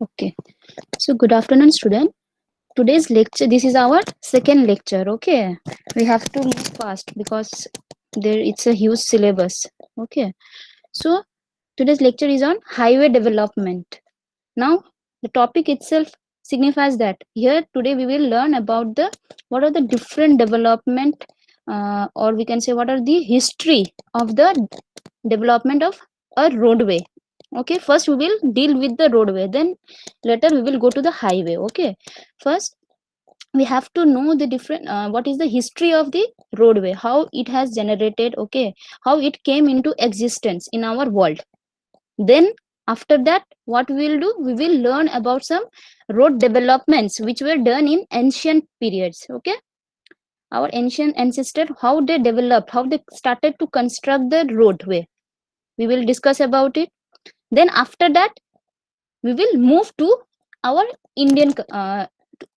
Okay. So good afternoon, student. Today's lecture, this is our second lecture. Okay. We have to move fast because it's a huge syllabus. Okay. So today's lecture is on highway development. Now the topic itself signifies that here today we will learn about the what are the different development, or we can say what are the history of the development of a roadway. Okay, first we will deal with the roadway, then later we will go to the highway. Okay, first we have to know the different, what is the history of the roadway, how it has generated, okay, how it came into existence in our world. Then after that, what we will do, we will learn about some road developments which were done in ancient periods. Okay, our ancient ancestors, how they developed, how they started to construct the roadway, we will discuss about it. Then after that, we will move to our Indian,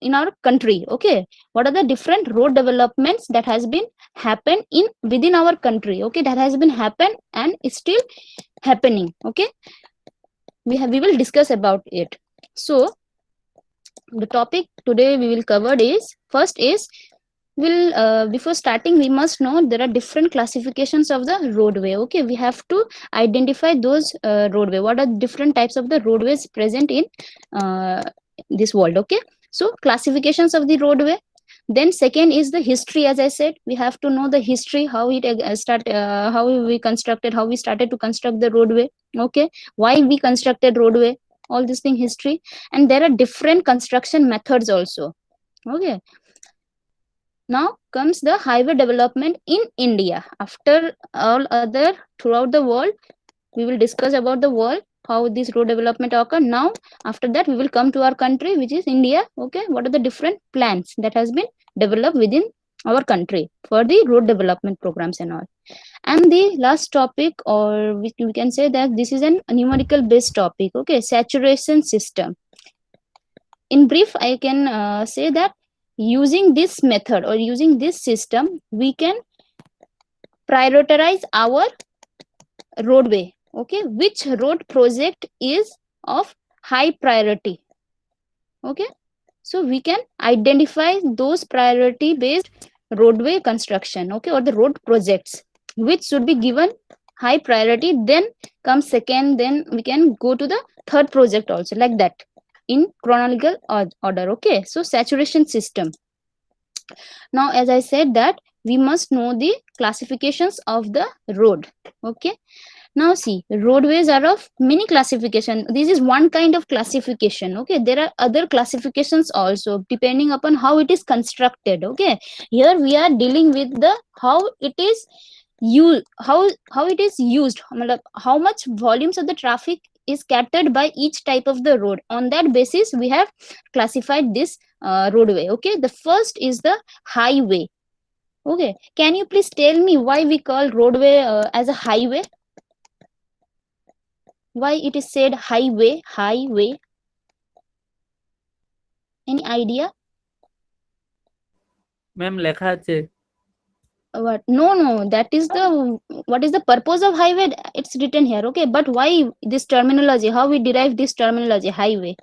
in our country. Okay, what are the different road developments that has been happened in within our country, okay, that has been happened and is still happening. Okay, we will discuss about it. So the topic today we will cover is, first is, will before starting we must know there are different classifications of the roadway. Okay, we have to identify those roadway, what are different types of the roadways present in uh, this world. Okay, so classifications of the roadway. Then second is the history. As I said, we have to know the history, how it how we constructed, how we started to construct the roadway. Okay, why we constructed roadway, all this thing history. And there are different construction methods also. Okay, now comes the highway development in India. After all other throughout the world, we will discuss about the world, how this road development occur. Now, after that, we will come to our country, which is India. Okay, what are the different plans that has been developed within our country for the road development programs and all. And the last topic, or we can say that this is an numerical based topic. Okay, saturation system. In brief, I can say that using this method or using this system, we can prioritize our roadway. Okay, which road project is of high priority. Okay, so we can identify those priority based roadway construction, okay, or the road projects which should be given high priority, then comes second, then we can go to the third project also, like that, in chronological order. Okay, so saturation system. Now as I said that we must know the classifications of the road. Okay, now see, roadways are of many classification. This is one kind of classification. Okay, there are other classifications also depending upon how it is constructed. Okay, here we are dealing with the how it is used, how it is used, how much volumes of the traffic is scattered by each type of the road. On that basis, we have classified this roadway. Okay, the first is the highway. Okay, can you please tell me why we call roadway as a highway? Why it is said highway? Highway, any idea? Ma'am লেখা আছে What? No, that is the, what is the purpose of highway, it's written here. Okay, but why this terminology, how we derive this terminology highway?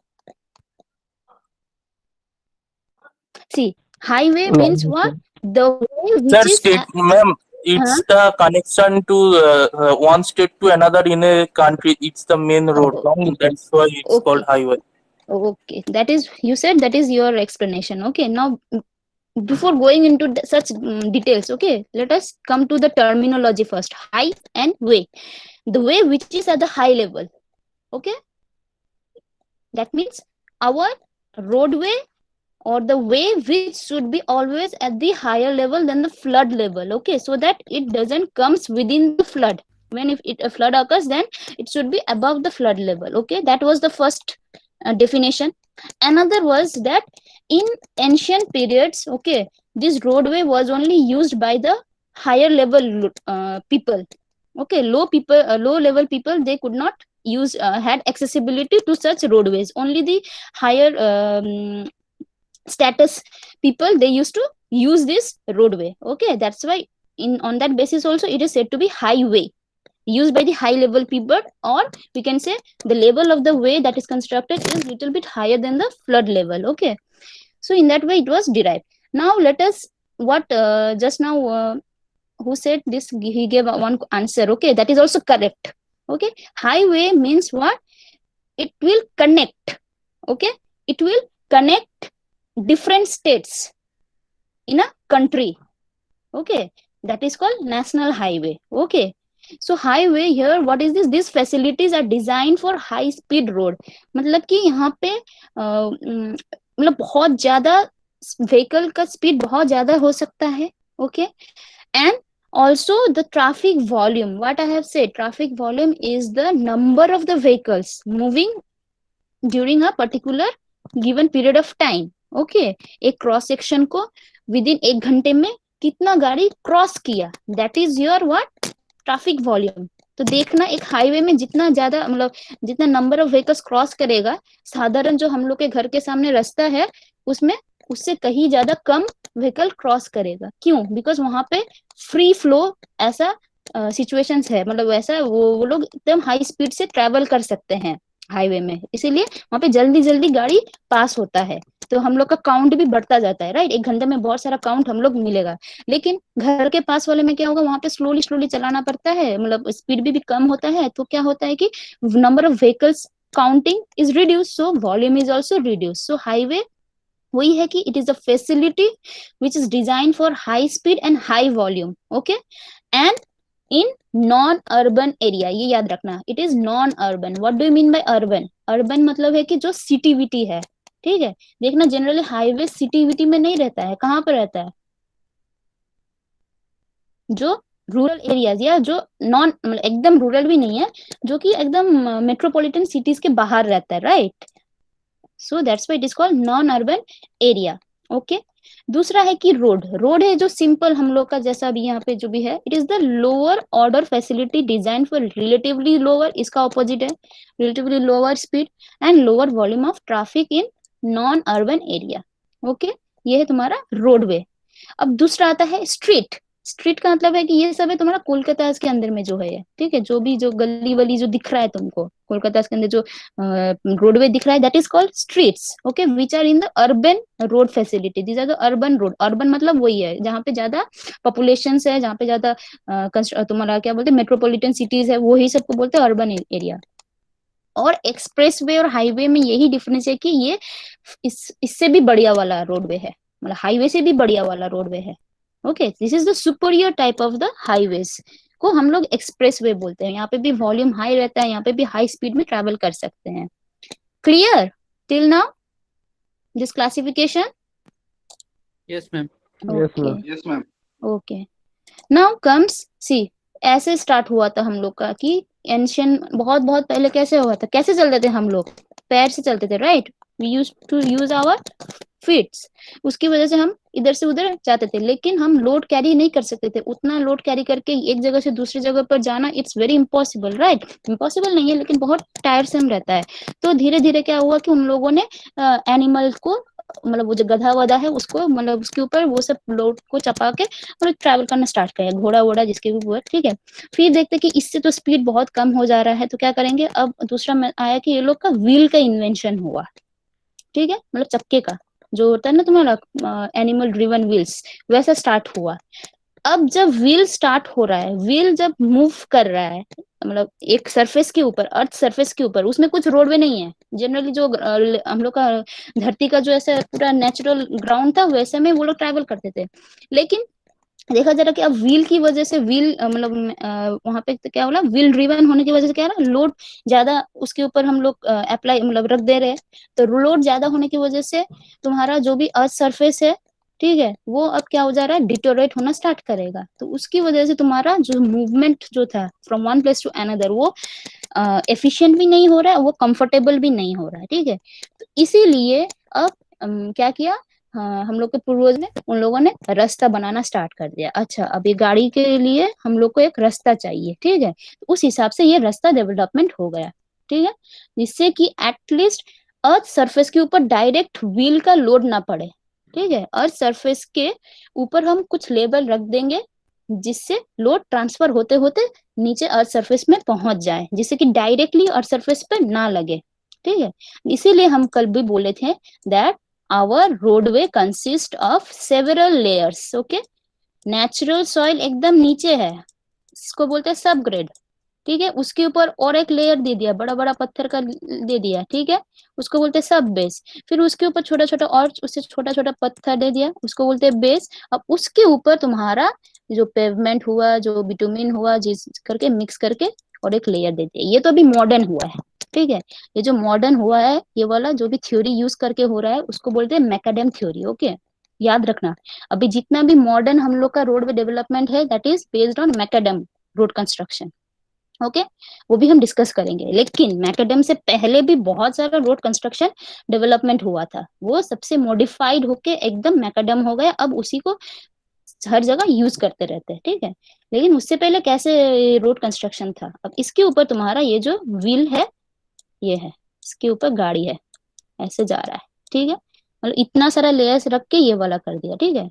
See, highway means what? The way which Sir, is state, ma'am, huh? it's the connection to one state to another in a country. It's the main road. Oh, No? That's why it's called okay, highway. okay, that is, you said that is your explanation. Okay, now before going into such details, okay, let us come to the terminology first. High and way, the way which is at the high level. Okay, that means our roadway or the way which should be always at the higher level than the flood level. Okay, so that it doesn't comes within the flood. When if a flood occurs, then it should be above the flood level. Okay, that was the first definition. Another was that in ancient periods, okay, this roadway was only used by the higher level people. Okay, low level people, they could not use, had accessibility to such roadways. Only the higher status people, they used to use this roadway. Okay, that's why in on that basis also it is said to be highway. used by the high level people, or we can say the level of the way that is constructed is little bit higher than the flood level. Okay, so in that way it was derived. Now let us, what just now who said this, he gave one answer. Okay, that is also correct. Okay, highway means what? It will connect. Okay, it will connect different states in a country. Okay, that is called national highway. Okay, so highway here, what is this? These facilities are designed for high speed road. मतलब कि यहाँ पे मतलब बहुत ज्यादा vehicle का speed बहुत ज्यादा हो सकता है. Okay, and also the traffic volume, what I have said, traffic volume is the number of the vehicles moving during a particular given period of time. Okay, एक क्रॉस सेक्शन को with in 1 घंटे में कितना गाड़ी cross किया, that is your what? Traffic volume. तो देखना एक हाईवे में जितना ज्यादा मतलब जितना नंबर ऑफ व्हीकल्स क्रॉस करेगा, साधारण जो हम लोग के घर के सामने रास्ता है उसमें उससे कहीं ज्यादा कम व्हीकल क्रॉस करेगा. क्यों? बिकॉज वहां पे फ्री फ्लो ऐसा सिचुएशंस है, मतलब वैसा वो लोग एकदम हाई स्पीड से ट्रेवल कर सकते हैं हाईवे में, इसीलिए वहां पे जल्दी जल्दी गाड़ी पास होता है. तो हम लोग का काउंट भी बढ़ता जाता है, राइट? 1 घंटे में बहुत सारा काउंट हम लोग मिलेगा. लेकिन घर के पास वाले में क्या होगा, वहां पे स्लोली स्लोली चलाना पड़ता है, मतलब स्पीड भी कम होता है. तो क्या होता है कि number of vehicles counting is reduce, so volume is also reduce. So highway वही है कि it is a facility which is design for high speed and high volume. Okay, and in non urban area, ये याद रखना, it is non urban. What do you mean bye urban? Urban मतलब है कि जो सिटीविटी है. ठीक है, देखना जनरली हाईवे सिटीविटी में नहीं रहता है, कहाँ पर रहता है? जो रूरल एरियाज या जो नॉन मतलब एकदम रूरल भी नहीं है, जो कि एकदम मेट्रोपॉलिटन सिटीज के बाहर रहता है, right? So that's why it is called non urban area. Okay, दूसरा है कि रोड. रोड है जो सिंपल हम लोग का जैसा भी यहाँ पे जो भी है, it is the lower order facility design for relatively lower, इसका ऑपोजिट है, relatively lower speed and lower volume of traffic in non urban area. Okay, ये है तुम्हारा रोडवे. अब दूसरा आता है स्ट्रीट. स्ट्रीट का मतलब है कि ये सब है तुम्हारा कोलकाता के अंदर में जो है, ठीक है, जो भी जो गली वली जो दिख रहा है तुमको कोलकाता के अंदर जो रोडवे दिख रहा है, that is called streets. Okay, which are in the urban road facility. These are the urban road. Urban मतलब वही है जहाँ पे ज्यादा पॉपुलेशन है, जहाँ पे ज्यादा तुम्हारा क्या बोलते हैं मेट्रोपॉलिटन सिटीज है, वही सबको बोलते हैं अर्बन एरिया. और एक्सप्रेसवे और हाईवे में यही डिफरेंस है कि ये इससे भी बढ़िया वाला रोडवे है, मतलब हाईवे से भी बढ़िया वाला रोडवे है. Okay, this is the superior type of the highways को हम लोग एक्सप्रेसवे बोलते हैं. यहाँ पे भी वॉल्यूम हाई रहता है, यहाँ पे भी हाई स्पीड में ट्रेवल कर सकते हैं. Clear till now this classification? Yes, ma'am. Yes, okay ma'am. Yes, ma'am. Okay, now comes C. ऐसे स्टार्ट हुआ था हम लोग का कि एंशियन बहुत बहुत पहले कैसे हुआ था, कैसे चलते थे हम लोग? पैर से चलते थे, right? We use to use our feets. उसकी वजह से हम इधर से उधर जाते थे, लेकिन हम लोड कैरी नहीं कर सकते थे. उतना लोड कैरी करके एक जगह से दूसरी जगह पर जाना, it's very impossible, right? Impossible नहीं है, लेकिन बहुत टायरसम रहता है. तो धीरे धीरे क्या हुआ कि उन लोगों ने एनिमल को, मतलब वो जो गधा वधा है उसको, मतलब उसके ऊपर वो सब लोड को चपा के और ट्रैवल करना स्टार्ट किया, घोड़ा वोड़ा जिसके भी हुआ, ठीक है. फिर देखते कि इससे तो स्पीड बहुत कम हो जा रहा है, तो क्या करेंगे, अब दूसरा आया कि ये लोग का व्हील का इन्वेंशन हुआ. ठीक है, मतलब चक्के का जो होता है ना तुम्हारा एनिमल ड्रिवन व्हील्स, वैसा स्टार्ट हुआ. अब जब व्हील स्टार्ट हो रहा है, व्हील जब मूव कर रहा है, मतलब एक सरफेस के ऊपर, अर्थ सरफेस के ऊपर, उसमें कुछ रोडवे नहीं है. जनरली जो हम लोग का धरती का जो ऐसा पूरा नेचुरल ग्राउंड था, वैसे में वो लोग ट्रैवल करते थे. लेकिन देखा जरा कि अब व्हील की वजह से, व्हील मतलब वहां पे तो क्या बोला, व्हील ड्रिवन होने की वजह से क्या है ना, लोड ज्यादा उसके ऊपर हम लोग अप्लाई मतलब रख दे रहे हैं. तो लोड ज्यादा होने की वजह से तुम्हारा जो भी अर्थ सरफेस है, ठीक है, वो अब क्या हो जा रहा है, डिटोरेट होना स्टार्ट करेगा. तो उसकी वजह से तुम्हारा जो मूवमेंट जो था from one place to another, वो एफिशिएंट भी नहीं हो रहा है, वो कंफर्टेबल भी नहीं हो रहा है. ठीक है, तो इसीलिए अब क्या किया, हाँ, हम लोग के पूर्वज ने, उन लोगों ने रास्ता बनाना स्टार्ट कर दिया. अच्छा, अब ये गाड़ी के लिए हम लोग को एक रास्ता चाहिए, ठीक है, तो उस हिसाब से ये रास्ता डेवलपमेंट हो गया. ठीक है, जिससे कि एटलीस्ट अर्थ सरफेस के ऊपर डायरेक्ट व्हील का लोड ना पड़े. ठीक है, अर्थ सरफेस के ऊपर हम कुछ लेबल रख देंगे, जिससे लोड ट्रांसफर होते होते नीचे अर्थ सरफेस में पहुंच जाए, जिससे कि डायरेक्टली अर्थ सरफेस पे ना लगे। ठीक है, इसीलिए हम कल भी बोले थे that our roadway consist of several layers. Okay, natural soil एकदम नीचे है, इसको बोलते हैं सब ग्रेड। ठीक है, उसके ऊपर और एक लेयर दे दिया, बड़ा बड़ा पत्थर का दे दिया। ठीक है, उसको बोलते हैं सब बेस। फिर उसके ऊपर छोटा छोटा और उससे छोटा छोटा पत्थर दे दिया, उसको बोलते हैं बेस। अब उसके ऊपर तुम्हारा जो पेवमेंट हुआ, जो बिटुमिन हुआ, जिस करके मिक्स करके और एक लेयर दे दिया। ये तो अभी मॉडर्न हुआ है। ठीक है, ये जो मॉडर्न हुआ है, ये वाला जो भी थ्योरी यूज करके हो रहा है, उसको बोलते हैं मैकाडेम थ्योरी। ओके, याद रखना, अभी जितना भी मॉडर्न हम लोग का रोडवे डेवलपमेंट है, that is based on macadam road construction. Okay, वो भी हम डिस्कस करेंगे। लेकिन मैकेडम से पहले भी बहुत सारा रोड कंस्ट्रक्शन डेवलपमेंट हुआ था, वो सबसे मॉडिफाइड होके एकदम मैकेडम हो गया। अब उसी को हर जगह यूज करते रहते हैं। ठीक है, लेकिन उससे पहले कैसे रोड कंस्ट्रक्शन था? अब इसके ऊपर तुम्हारा ये जो व्हील है, ये है, इसके ऊपर गाड़ी है, ऐसे जा रहा है। ठीक है, मतलब इतना सारा लेयर्स रख के ये वाला कर दिया। ठीक है,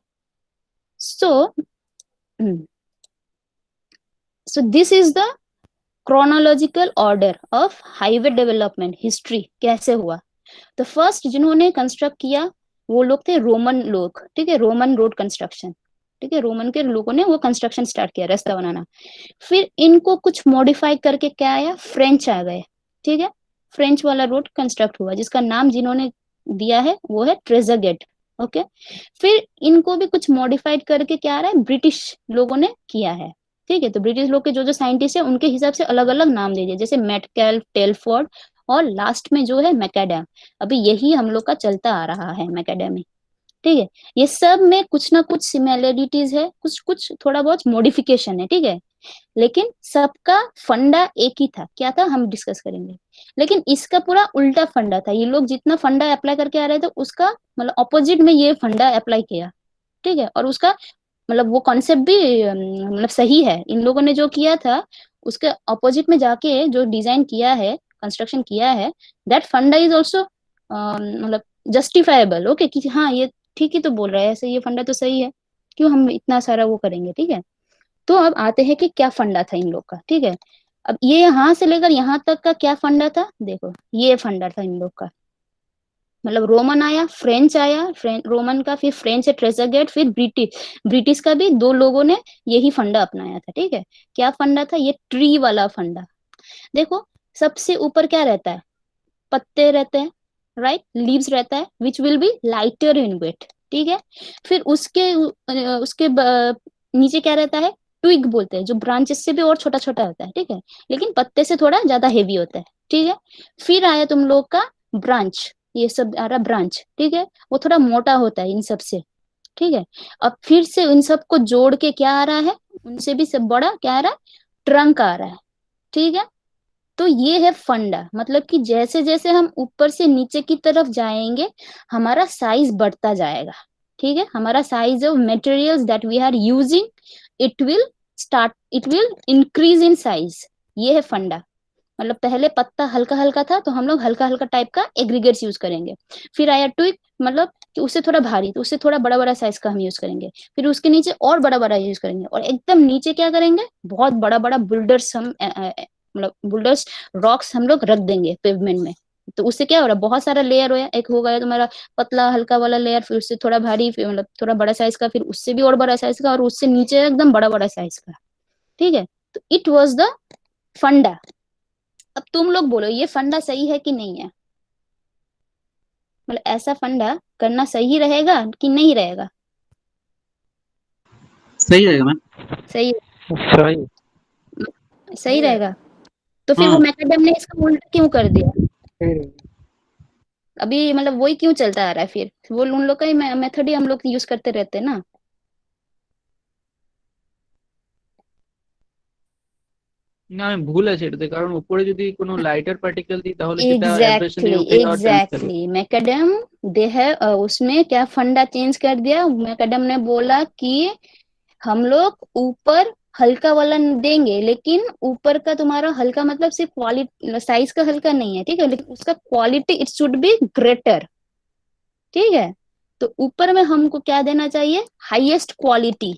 so so this is the chronological order of highway development history. कैसे हुआ? तो फर्स्ट जिन्होंने कंस्ट्रक्ट किया वो लोग थे रोमन लोग। ठीक है, रोमन रोड कंस्ट्रक्शन। ठीक है, रोमन के लोगों ने वो कंस्ट्रक्शन स्टार्ट किया, रास्ता बनाना। फिर इनको कुछ मॉडिफाई करके क्या आया, फ्रेंच आ गए। ठीक है, फ्रेंच वाला रोड कंस्ट्रक्ट हुआ, जिसका नाम जिन्होंने दिया है वो है ट्रेजर गेट। ओके, फिर इनको भी कुछ मॉडिफाइड करके क्या आ रहा है, ब्रिटिश लोगों ने किया है। ठीक है, तो ब्रिटिश लोग के जो जो साइंटिस्ट है उनके हिसाब से अलग अलग नाम दे दिए, जैसे मेटकेल, टेलफोर्ड, और लास्ट में जो है मैकेडम। अभी यही हम लोग का चलता आ रहा है, मैकेडेमी। ठीक है, ये सब में कुछ ना कुछ सिमिलरिटीज है, कुछ कुछ थोड़ा बहुत मॉडिफिकेशन है। ठीक है, लेकिन सबका फंडा एक ही था। क्या था, हम डिस्कस करेंगे। लेकिन इसका पूरा उल्टा फंडा था, ये लोग जितना फंडा अप्लाई करके आ रहे थे उसका मतलब ऑपोजिट में ये फंडा अप्लाई किया। ठीक है, और उसका मतलब वो कॉन्सेप्ट भी मतलब सही है। इन लोगों ने जो किया था उसके ऑपोजिट में जाके जो डिजाइन किया है, कंस्ट्रक्शन किया है, दैट फंडा इज ऑल्सो मतलब जस्टिफाइबल। ओके, कि हाँ ये ठीक ही तो बोल रहा है, ऐसे ये फंडा तो सही है, क्यों हम इतना सारा वो करेंगे। ठीक है, तो अब आते हैं कि क्या फंडा था इन लोग का। ठीक है, अब ये यहाँ से लेकर यहाँ तक का क्या फंडा था, देखो ये फंडा था इन लोग का। मतलब रोमन आया, फ्रेंच आया, रोमन का, फिर फ्रेंच है ट्रेजर गेट, फिर ब्रिटिश। ब्रिटिश का भी दो लोगों ने यही फंडा अपनाया था। ठीक है, क्या फंडा था, ये ट्री वाला फंडा। देखो, सबसे ऊपर क्या रहता है, पत्ते रहते हैं, राइट, लीव्स रहता है, which will be lighter in weight. ठीक है, फिर उसके नीचे क्या रहता है, ट्विग बोलते हैं, जो ब्रांचेस से भी और छोटा छोटा होता है। ठीक है, लेकिन पत्ते से थोड़ा ज्यादा हेवी होता है। ठीक है, फिर आया तुम लोग का ब्रांच, ये सब आ रहा ब्रांच। ठीक है, वो थोड़ा मोटा होता है इन सब से। ठीक है, अब फिर से इन सबको जोड़ के क्या आ रहा है, उनसे भी सब बड़ा क्या आ रहा है, ट्रंक आ रहा है। ठीक है, तो ये है फंडा। मतलब कि जैसे जैसे हम ऊपर से नीचे की तरफ जाएंगे हमारा साइज बढ़ता जाएगा। ठीक है, हमारा size of materials that we are using, it will increase in size. ये है फंडा। मतलब पहले पत्ता हल्का हल्का था तो हम लोग हल्का हल्का टाइप का एग्रीगेट्स यूज करेंगे। फिर आया ट्विग, मतलब कि उससे थोड़ा भारी, तो उससे थोड़ा बड़ा बड़ा साइज का हम यूज करेंगे। फिर उसके नीचे और बड़ा बड़ा यूज करेंगे, और एकदम नीचे क्या करेंगे, बहुत बड़ा बड़ा बुल्डर्स हम मतलब बुल्डर्स, रॉक्स हम लोग रख देंगे पेवमेंट में। तो उससे क्या हो रहा है, बहुत सारा लेयर हो, एक हो गया तुम्हारा पतला हल्का वाला लेयर, फिर उससे थोड़ा भारी, फिर मतलब थोड़ा बड़ा साइज का, फिर उससे भी और बड़ा साइज का, और उससे नीचे एकदम बड़ा बड़ा साइज का। ठीक है, तो इट वॉज द फंडा। अब तुम लोग बोलो ये फंडा सही है कि नहीं है? मतलब ऐसा फंडा करना सही रहेगा कि नहीं रहेगा? सही रहेगा मैम। सही, सही। सही रहेगा। तो फिर वो हाँ। मैकेडम ने इसका उल्टा क्यों कर दिया? सही। अभी मतलब वही क्यों चलता आ रहा है, फिर वो उन लोग का ही मेथड ही हम लोग यूज करते रहते हैं ना। না আমি ভুল আছে এটাতে, কারণ উপরে যদি কোনো লাইটার পার্টিকেল দিই তাহলে সেটা অ্যাব্রেশন एग्जैक्टली হয়ে যাওয়ার চান্স থাকে। एग्जैक्टली मैकेडम दे है उसमें क्या फंडा चेंज कर दिया, मैकेडम ने बोला कि हम लोग ऊपर हल्का वाला देंगे, लेकिन ऊपर का तुम्हारा हल्का मतलब सिर्फ क्वालिटी साइज का हल्का नहीं है। ठीक है, लेकिन उसका quality it should be greater. ठीक है, तो ऊपर में हमको क्या देना चाहिए, हाईएस्ट क्वालिटी।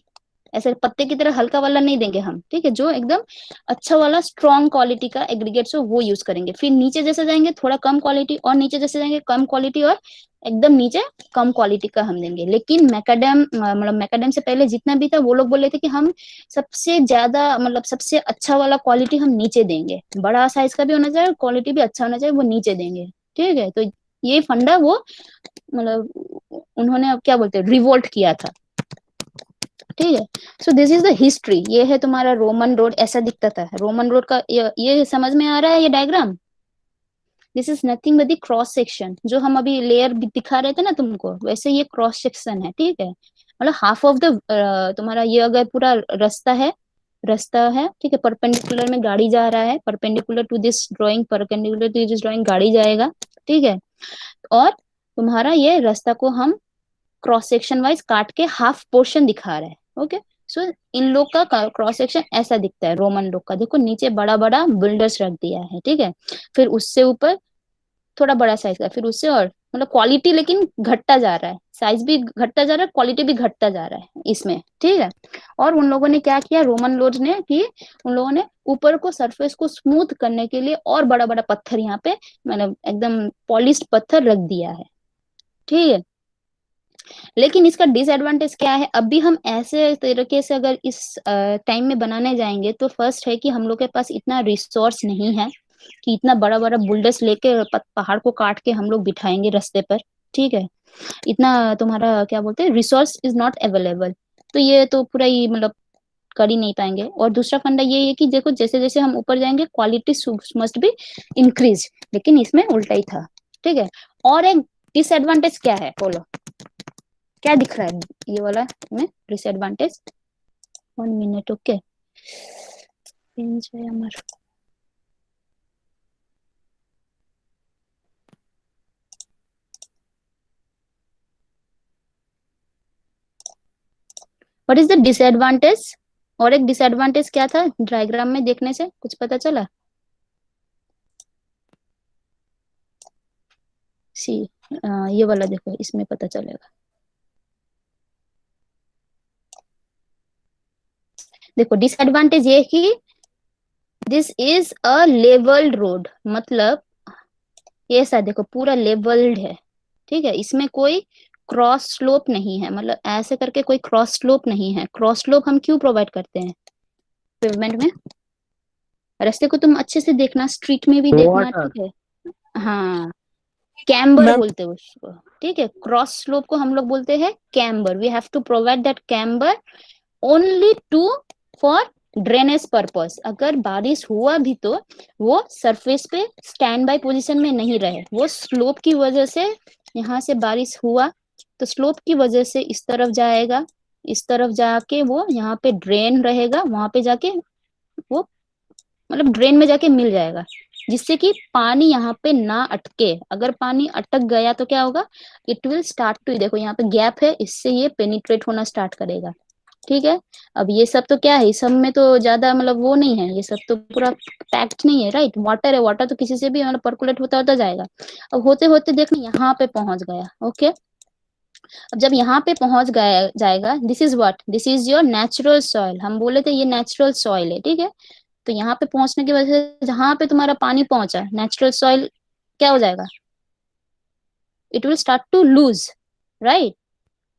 ऐसे पत्ते की तरह हल्का वाला नहीं देंगे हम, ठीक है, जो एकदम अच्छा वाला स्ट्रॉन्ग क्वालिटी का एग्रीगेट्स हो वो यूज करेंगे। फिर नीचे जैसे जाएंगे थोड़ा कम क्वालिटी, और नीचे जैसे जाएंगे कम क्वालिटी, और एकदम नीचे कम क्वालिटी का हम देंगे। लेकिन मैकाडेम मतलब मैकाडेम से पहले जितना भी था वो लोग बोले थे कि हम सबसे ज्यादा मतलब सबसे अच्छा वाला क्वालिटी हम नीचे देंगे, बड़ा साइज का भी होना चाहिए, क्वालिटी भी अच्छा होना चाहिए, वो नीचे देंगे। ठीक है, तो ये फंडा वो मतलब उन्होंने अब क्या बोलते हैं रिवोल्ट किया था। ठीक है, सो दिस इज द हिस्ट्री। ये है तुम्हारा रोमन रोड, ऐसा दिखता था रोमन रोड का। ये समझ में आ रहा है ये diagram? This is nothing but the cross section, जो हम अभी लेयर दिखा रहे थे ना तुमको, वैसे ये क्रॉस सेक्शन है। ठीक है, मतलब हाफ ऑफ द तुम्हारा ये अगर पूरा रास्ता है, ठीक है, परपेंडिकुलर में गाड़ी जा रहा है, perpendicular to this drawing, perpendicular to this drawing गाड़ी जाएगा। ठीक है, और तुम्हारा ये रास्ता को हम क्रॉस सेक्शन वाइज काट के हाफ पोर्शन दिखा रहा है। ओके, सो इन लोग का क्रॉस सेक्शन ऐसा दिखता है रोमन लोग का। देखो नीचे बड़ा बड़ा बिल्डर्स रख दिया है। ठीक है, फिर उससे ऊपर थोड़ा बड़ा साइज का, फिर उससे और मतलब क्वालिटी लेकिन घटता जा रहा है, साइज भी घटता जा रहा है, क्वालिटी भी घटता जा रहा है इसमें। ठीक है, और उन लोगों ने क्या किया रोमन लोग ने कि उन लोगों ने ऊपर को सरफेस को स्मूथ करने के लिए और बड़ा बड़ा पत्थर यहाँ पे मतलब एकदम पॉलिश्ड पत्थर रख दिया है। ठीक है, लेकिन इसका डिसएडवांटेज क्या है, अभी हम ऐसे तरीके से अगर इस टाइम में बनाने जाएंगे तो फर्स्ट है कि हम लोग के पास इतना रिसोर्स नहीं है कि इतना बड़ा बड़ा बुलडर्स लेके पहाड़ को काट के हम लोग बिठाएंगे रास्ते पर। ठीक है, इतना तुम्हारा क्या बोलते हैं रिसोर्स इज नॉट अवेलेबल, तो ये तो पूरा ही मतलब कर ही नहीं पाएंगे। और दूसरा फंडा ये है कि देखो जैसे जैसे हम ऊपर जाएंगे क्वालिटी मस्ट बी इंक्रीज, लेकिन इसमें उल्टा ही था। ठीक है, और एक डिसएडवांटेज क्या है बोलो, क्या दिख रहा है ये वाला में disadvantage? 1 minute, okay. What is the disadvantage? और एक डिसएडवांटेज क्या था डायग्राम में देखने से कुछ पता चला? सी ये वाला देखो, इसमें पता चलेगा। देखो डिसएडवांटेज ये कि this is a levelled road, मतलब ये ऐसा देखो पूरा लेवल्ड है। ठीक है, इसमें कोई क्रॉस स्लोप नहीं है, मतलब ऐसे करके कोई क्रॉस स्लोप नहीं है। क्रॉस स्लोप हम क्यों प्रोवाइड करते हैं पेवमेंट में? रास्ते को तुम अच्छे से देखना, स्ट्रीट में भी देखना। वाटर। ठीक है, हाँ, कैम्बर मैम बोलते हैं उसको। ठीक है, क्रॉस स्लोप को हम लोग बोलते हैं camber. We have to provide that camber only to for drainage purpose. अगर बारिश हुआ भी तो वो सरफेस पे स्टैंड बाय पोजीशन में नहीं रहे, वो स्लोप की वजह से, यहाँ से बारिश हुआ तो स्लोप की वजह से इस तरफ जाएगा, इस तरफ जाके वो यहाँ पे ड्रेन रहेगा, वहां पे जाके वो मतलब ड्रेन में जाके मिल जाएगा, जिससे कि पानी यहाँ पे ना अटके। अगर पानी अटक गया तो क्या होगा, इट विल स्टार्ट टू, देखो यहाँ पे गैप है, इससे ये पेनिट्रेट होना स्टार्ट करेगा। ठीक है, अब ये सब तो क्या है, इस सब में तो ज्यादा मतलब वो नहीं है, ये सब तो पूरा पैक्ट नहीं है, राइट। वाटर है, वाटर तो किसी से भी मतलब पर्कुलेट होता होता जाएगा। अब होते होते देखो यहाँ पे पहुंच गया। ओके, अब जब यहाँ पे पहुंच गया जाएगा, this is what, this is your natural soil. हम बोले थे ये नेचुरल सॉइल है। ठीक है, तो यहाँ पे पहुंचने की वजह से जहां पे तुम्हारा पानी पहुंचा नेचुरल सॉइल क्या हो जाएगा, it will start to lose, right.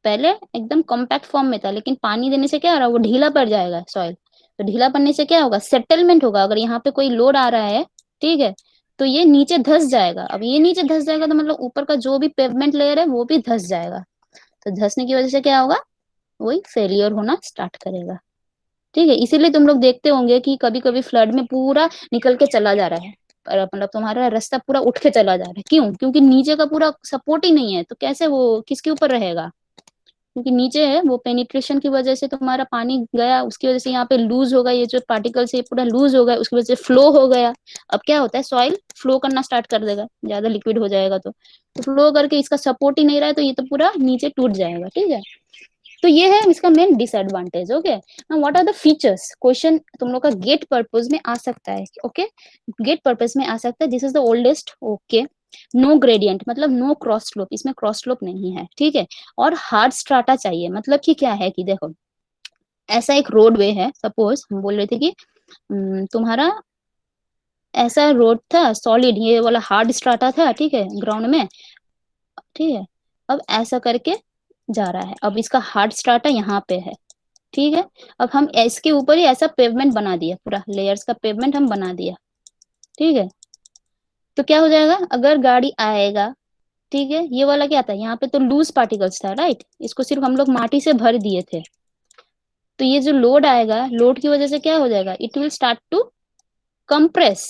पहले एकदम कॉम्पैक्ट फॉर्म में था, लेकिन पानी देने से क्या हो रहा है, वो ढीला पड़ जाएगा सॉइल। तो ढीला पड़ने से क्या होगा, सेटलमेंट होगा। अगर यहाँ पे कोई लोड आ रहा है, ठीक है, तो ये नीचे धस जाएगा। अब ये नीचे धस जाएगा तो मतलब ऊपर का जो भी पेवमेंट लेयर है वो भी धस जाएगा। तो धसने की वजह से क्या होगा, वही फेलियर होना स्टार्ट करेगा। ठीक है, इसीलिए तुम लोग देखते होंगे कि कभी कभी फ्लड में पूरा निकल के चला जा रहा है, और मतलब तुम्हारा रास्ता पूरा उठ के चला जा रहा है। क्यों? क्योंकि नीचे का पूरा सपोर्ट ही नहीं है, तो कैसे वो किसके ऊपर रहेगा? क्योंकि नीचे है, वो पेनिट्रेशन की वजह से तुम्हारा पानी गया, उसकी वजह से यहाँ पे लूज होगा, ये जो पार्टिकल्स है पूरा लूज हो गया, उसकी वजह से फ्लो हो गया। अब क्या होता है, सॉइल फ्लो करना स्टार्ट कर देगा, ज्यादा लिक्विड हो जाएगा तो फ्लो करके इसका सपोर्ट ही नहीं रहा है, तो ये तो पूरा नीचे टूट जाएगा। ठीक है, तो ये है इसका main disadvantage. Okay, now what are the features, question तुम लोग का गेट पर्पज में आ सकता है। ओके, गेट पर्पज में आ सकता है। This is the oldest. Okay, no gradient मतलब नो क्रॉस स्लोप, इसमें क्रॉस स्लोप नहीं है। ठीक है, और हार्ड स्ट्राटा चाहिए, मतलब कि क्या है कि देखो ऐसा एक रोडवे है, सपोज हम बोल रहे थे कि तुम्हारा ऐसा रोड था सॉलिड, ये वाला हार्ड स्ट्राटा था, ठीक है, ग्राउंड में, ठीक है। अब ऐसा करके जा रहा है, अब इसका हार्ड स्ट्राटा यहाँ पे है, ठीक है। अब हम इसके ऊपर ही ऐसा पेवमेंट बना दिया, पूरा लेयर्स का पेवमेंट हम बना दिया, ठीक है। तो क्या हो जाएगा, अगर गाड़ी आएगा, ठीक है, ये वाला क्या था, यहाँ पे तो लूज पार्टिकल्स था, राइट, इसको सिर्फ हम लोग माटी से भर दिए थे। तो ये जो लोड आएगा, लोड की वजह से क्या हो जाएगा, it will start to compress,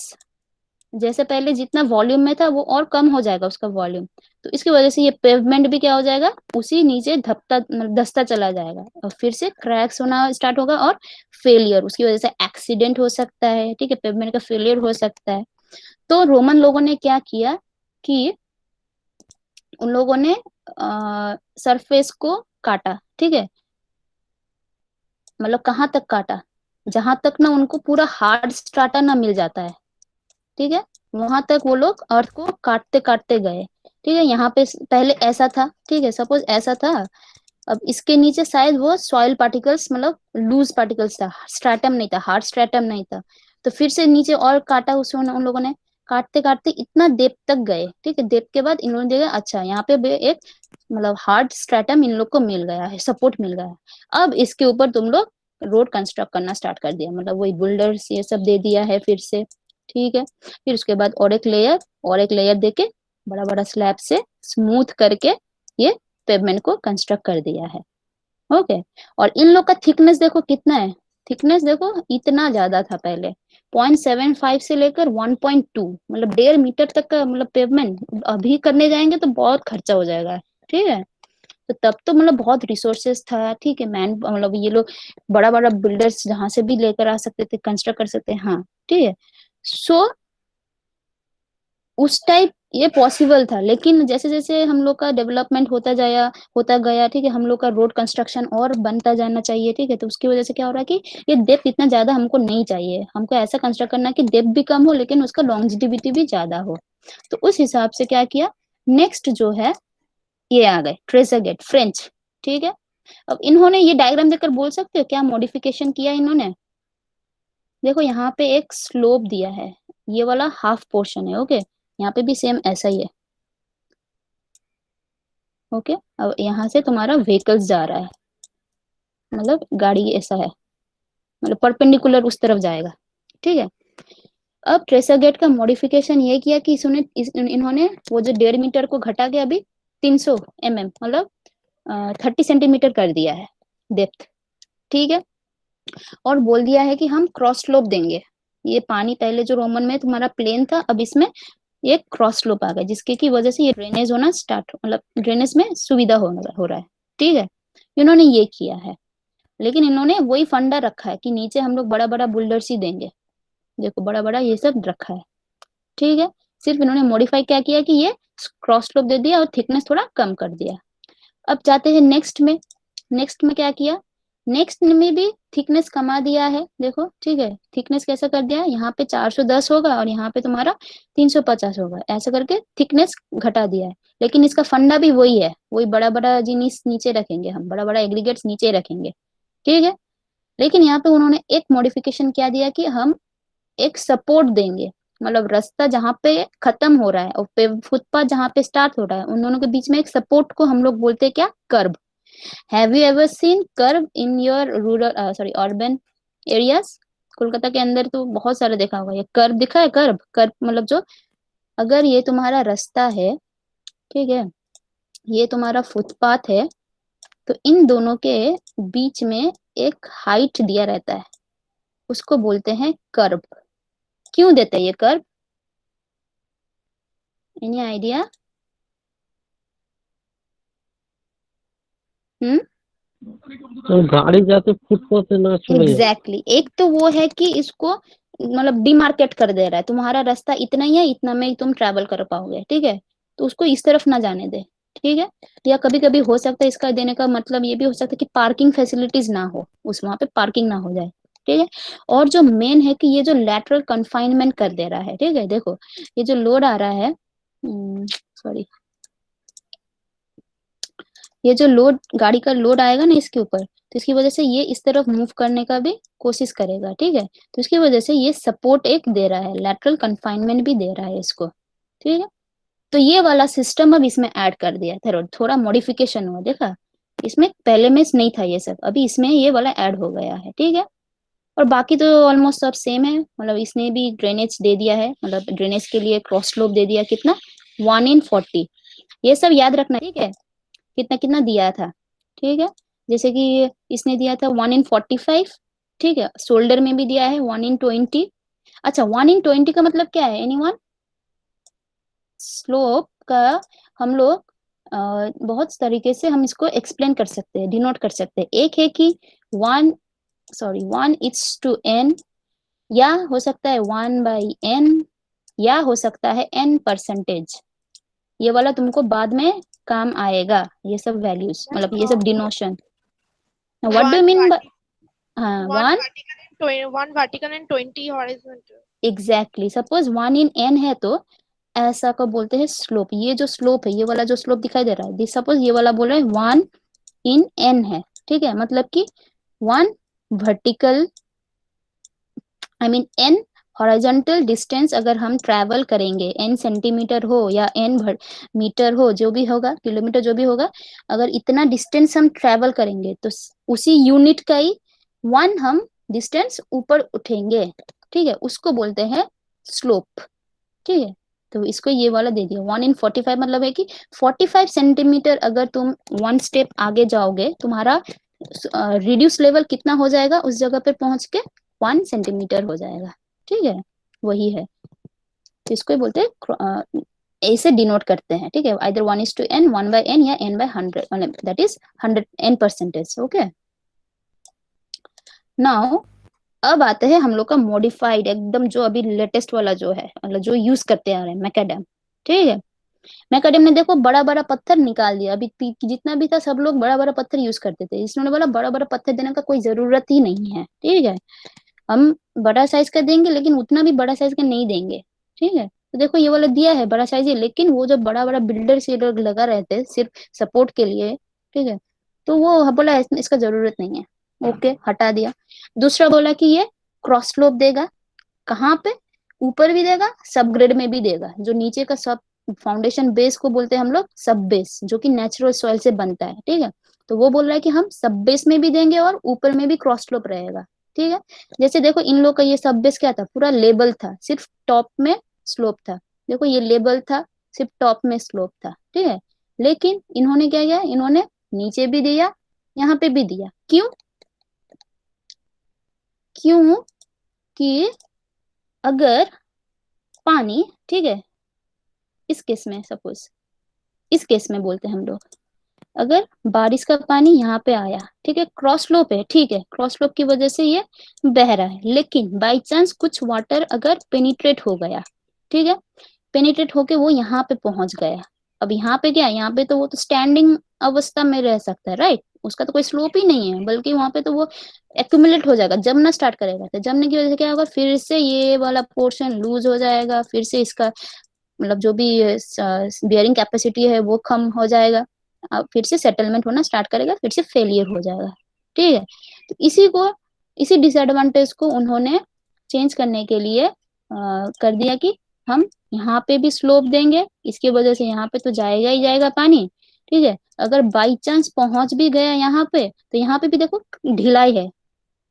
जैसे पहले जितना वॉल्यूम में था वो और कम हो जाएगा उसका वॉल्यूम। तो इसकी वजह से ये पेवमेंट भी क्या हो जाएगा, उसी नीचे धपता धसता चला जाएगा, और फिर से क्रैक्स होना स्टार्ट होगा, और फेलियर, उसकी वजह से एक्सीडेंट हो सकता है, ठीक है, पेवमेंट का फेलियर हो सकता है। तो रोमन लोगों ने क्या किया कि उन लोगों ने सरफेस को काटा, ठीक है, मतलब कहाँ तक काटा, जहां तक ना उनको पूरा हार्ड स्ट्राटा ना मिल जाता है, ठीक है, वहां तक वो लोग अर्थ को काटते काटते गए, ठीक है। यहाँ पे पहले ऐसा था, ठीक है, सपोज ऐसा था, अब इसके नीचे शायद वो सॉइल पार्टिकल्स, मतलब लूज पार्टिकल्स था, स्ट्रैटम नहीं था, हार्ड स्ट्रैटम नहीं था। तो फिर से नीचे और काटा उन लोगों ने, काटते काटते इतना डेप्थ तक गए, ठीक है। डेप्थ के बाद इन लोगों ने देखा, अच्छा यहाँ पे एक मतलब हार्ड स्ट्रैटम इन लोग को मिल गया है, सपोर्ट मिल गया है। अब इसके ऊपर तुम लोग रोड कंस्ट्रक्ट करना स्टार्ट कर दिया, मतलब वही बुल्डर्स ये सब दे दिया है फिर से, ठीक है। फिर उसके बाद और एक लेयर देके बड़ा बड़ा स्लैब से स्मूथ करके ये पेवमेंट को कंस्ट्रक्ट कर दिया है, ओके। और इन लोग का थिकनेस देखो कितना है, थिकनेस देखो इतना ज्यादा था पहले, 0.75 से लेकर 1.2, मतलब 1.5 मीटर तक का मतलब पेवमेंट अभी करने जाएंगे तो बहुत खर्चा हो जाएगा, ठीक है। तो तब तो मतलब बहुत रिसोर्सेस था, ठीक है, मैन मतलब ये लोग बड़ा बड़ा बिल्डर्स जहां से भी लेकर आ सकते थे, कंस्ट्रक्ट कर सकते हैं, हाँ, ठीक है। सो उस टाइप ये पॉसिबल था, लेकिन जैसे जैसे हम लोग का डेवलपमेंट होता गया, ठीक है, हम लोग का रोड कंस्ट्रक्शन और बनता जाना चाहिए, ठीक है। तो उसकी वजह से क्या हो रहा है कि ये डेप्थ इतना ज्यादा हमको नहीं चाहिए, हमको ऐसा कंस्ट्रक्ट करना है कि डेप्थ भी कम हो लेकिन उसका लॉन्जिविटी भी ज्यादा हो। तो उस हिसाब से क्या किया, नेक्स्ट जो है ये आ गए ट्रेजर गेट फ्रेंच, ठीक है। अब इन्होंने ये डायग्राम देखकर बोल सकते हो क्या मॉडिफिकेशन किया इन्होंने, देखो यहाँ पे एक स्लोप दिया है, ये वाला हाफ पोर्शन है, ओके, यहाँ पे भी सेम ऐसा ही है, ओके। अब यहाँ से तुम्हारा व्हीकल्स जा रहा है, मतलब गाड़ी ऐसा है, मतलब परपेंडिकुलर उस तरफ जाएगा, ठीक है। अब ट्रेसर गेट का मॉडिफिकेशन ये किया कि इन्होंने वो जो 1.5 मीटर को घटा के अभी 300 mm, मतलब 30 सेंटीमीटर कर दिया है डेप्थ, ठीक है। और बोल दिया है कि हम क्रॉस स्लोप देंगे, ये पानी पहले जो रोमन में तुम्हारा प्लेन था, अब इसमें ये क्रॉस स्लोप आ गया, जिसके की वजह से ये ड्रेनेज होना स्टार्ट, मतलब ड्रेनेज में सुविधा हो रहा है, ठीक है। इन्होंने ये किया है, लेकिन इन्होंने वही फंडा रखा है कि नीचे हम लोग बड़ा बड़ा बुल्डर्स ही देंगे, देखो बड़ा बड़ा ये सब रखा है, ठीक है। सिर्फ इन्होंने मॉडिफाई क्या किया कि ये क्रॉस स्लोप दे दिया और थिकनेस थोड़ा कम कर दिया। अब जाते हैं नेक्स्ट में क्या किया, नेक्स्ट में भी थिकनेस कमा दिया है, देखो, ठीक है, थिकनेस कैसा कर दिया है, यहाँ पे 410 होगा और यहाँ पे तुम्हारा 350 होगा, ऐसा करके थिकनेस घटा दिया है। लेकिन इसका फंडा भी वही है, वही बड़ा बड़ा जिनिस नीचे रखेंगे, हम बड़ा बड़ा एग्रीगेट्स नीचे रखेंगे, ठीक है। लेकिन यहाँ पे उन्होंने एक मॉडिफिकेशन क्या दिया कि हम एक सपोर्ट देंगे, मतलब रास्ता जहाँ पे खत्म हो रहा है और फुटपाथ जहाँ पे स्टार्ट हो रहा है, उन दोनों के बीच में एक सपोर्ट को हम लोग बोलते हैं क्या, kerb. Have you ever seen curve in your rural sorry urban areas, Kolkata के अंदर तो बहुत सारे देखा होगा, ये कर्व दिखा है, कर्व कर्व मतलब जो, अगर ये तुम्हारा रास्ता है, ठीक है, ये तुम्हारा फुटपाथ है, तो इन दोनों के बीच में एक हाइट दिया रहता है, उसको बोलते हैं कर्व। क्यों देते हैं ये कर्व, एनी आइडिया? हम्म, तो गाड़ी जाते फुटपाथ ना चले जाए। एग्जैक्टली, एक तो वो है कि इसको मतलब डिमार्केट कर दे रहा है, तुम्हारा रास्ता इतना ही है, इतना में ही तुम ट्रैवल कर पाओगे, ठीक है, तो उसको इस तरफ ना जाने दे, ठीक है। या कभी कभी हो सकता है इसका देने का मतलब ये भी हो सकता है कि पार्किंग फैसिलिटीज ना हो, उस वहां पे पार्किंग ना हो जाए, ठीक है। और जो मेन है कि ये जो लैटरल कन्फाइनमेंट कर दे रहा है, ठीक है, देखो ये जो लोड आ रहा है, सॉरी, ये जो लोड गाड़ी का लोड आएगा ना इसके ऊपर, तो इसकी वजह से ये इस तरफ मूव करने का भी कोशिश करेगा, ठीक है। तो इसकी वजह से ये सपोर्ट एक दे रहा है, लैटरल कन्फाइनमेंट भी दे रहा है इसको, ठीक है। तो ये वाला सिस्टम अब इसमें ऐड कर दिया था, थोड़ा मॉडिफिकेशन हुआ, देखा इसमें पहले में नहीं था ये सब, अभी इसमें ये वाला ऐड हो गया है, ठीक है। और बाकी तो ऑलमोस्ट सब सेम है, मतलब इसने भी ड्रेनेज दे दिया है, मतलब ड्रेनेज के लिए क्रॉस स्लोप दे दिया, कितना 1/40। ये सब याद रखना, ठीक है, कितना कितना दिया था, ठीक है। जैसे कि इसने दिया था 1/45, ठीक है। शोल्डर में भी दिया है 1/20। अच्छा 1/20 का मतलब क्या है एनीवन? स्लोप का हम लोग बहुत तरीके से हम इसको एक्सप्लेन कर सकते हैं, डिनोट कर सकते हैं। एक है कि 1:n, या हो सकता है 1/n, या हो सकता है n%। ये वाला तुमको बाद में काम आएगा, ये सब वैल्यूज, मतलब ये सब डिनोशन। What do you mean by हाँ one 1 vertical and 20 horizontal. Exactly, suppose 1/n है तो ऐसा को बोलते हैं स्लोप। ये जो स्लोप है, ये वाला जो स्लोप दिखाई दे रहा है, सपोज ये वाला बोल रहे हैं 1/n है, ठीक है। मतलब कि 1 vertical, I mean n horizontal distance अगर हम ट्रैवल करेंगे, n सेंटीमीटर हो या n मीटर हो, जो भी होगा, किलोमीटर जो भी होगा, अगर इतना डिस्टेंस हम ट्रैवल करेंगे तो उसी यूनिट का ही 1 हम डिस्टेंस ऊपर उठेंगे, ठीक है, उसको बोलते हैं स्लोप, ठीक है। तो इसको ये वाला दे दिया 1/45, मतलब है कि 45 सेंटीमीटर अगर तुम 1 स्टेप आगे जाओगे, तुम्हारा रिड्यूस लेवल कितना हो जाएगा, उस जगह पर पहुंच के 1 सेंटीमीटर हो जाएगा, ठीक है, वही है। तो इसको ही बोलते हैं, ऐसे डिनोट करते हैं, ठीक है, आइदर 1:n, 1/n या n/100, मतलब that is 100 n%, okay. Now अब आते हैं हम लोग का मॉडिफाइड, एकदम जो अभी लेटेस्ट वाला जो है, मतलब जो यूज करते आ रहे हैं, मैकेडम, ठीक है। मैकेडम ने देखो बड़ा बड़ा पत्थर निकाल दिया, अभी जितना भी था सब लोग बड़ा बड़ा पत्थर यूज करते थे, इसने बोला बड़ा बड़ा पत्थर देने का कोई जरूरत ही नहीं है, ठीक है। हम बड़ा साइज का देंगे लेकिन उतना भी बड़ा साइज का नहीं देंगे, ठीक है। तो देखो ये वाला दिया है बड़ा साइज है, लेकिन वो जो बड़ा बड़ा बिल्डर से लोग लगा रहते हैं सिर्फ सपोर्ट के लिए, ठीक है, तो वो बोला इसका जरूरत नहीं है, ओके, हटा दिया। दूसरा बोला कि ये क्रॉस स्लोप देगा, कहाँ पे? ऊपर भी देगा, सब ग्रेड में भी देगा, जो नीचे का सब फाउंडेशन बेस को बोलते हैं हम लोग सब बेस, जो कि नेचुरल सॉइल से बनता है, ठीक है। तो वो बोल रहा है कि हम सब बेस में भी देंगे और ऊपर में भी क्रॉस स्लोप रहेगा, ठीक है। जैसे देखो इन लोग का ये सब बेस क्या था, पूरा लेबल था, सिर्फ टॉप में स्लोप था, देखो ये लेबल था, सिर्फ टॉप में स्लोप था, ठीक है। लेकिन इन्होंने क्या किया, इन्होंने नीचे भी दिया, यहाँ पे भी दिया, क्यों? क्यों कि अगर पानी, ठीक है, इस केस में सपोज, इस केस में बोलते हैं हम लोग, अगर बारिश का पानी यहाँ पे आया, ठीक है, क्रॉस स्लोप है, ठीक है, क्रॉस स्लोप की वजह से ये बह रहा है, लेकिन बाई चांस कुछ वाटर अगर पेनिट्रेट हो गया, ठीक है, पेनिट्रेट होके वो यहाँ पे पहुंच गया, अब यहाँ पे क्या है, यहाँ पे तो वो तो स्टैंडिंग अवस्था में रह सकता है, राइट, उसका तो कोई स्लोप ही नहीं है, बल्कि वहां पे तो वो एक्यूमुलेट हो जाएगा, जमना स्टार्ट करेगा, तो जमने की वजह से क्या होगा, फिर से ये वाला पोर्शन लूज हो जाएगा, फिर से इसका मतलब जो भी बियरिंग कैपेसिटी है वो कम हो जाएगा, अब फिर से सेटलमेंट होना स्टार्ट करेगा, फिर से फेलियर हो जाएगा, ठीक है। तो इसी डिसएडवांटेज को उन्होंने चेंज करने के लिए कर दिया कि हम यहाँ पे भी स्लोप देंगे, इसकी वजह से यहाँ पे तो जाएगा ही जाएगा पानी, ठीक है। अगर बाई चांस पहुंच भी गया यहाँ पे, तो यहाँ पे भी देखो ढिलाई है,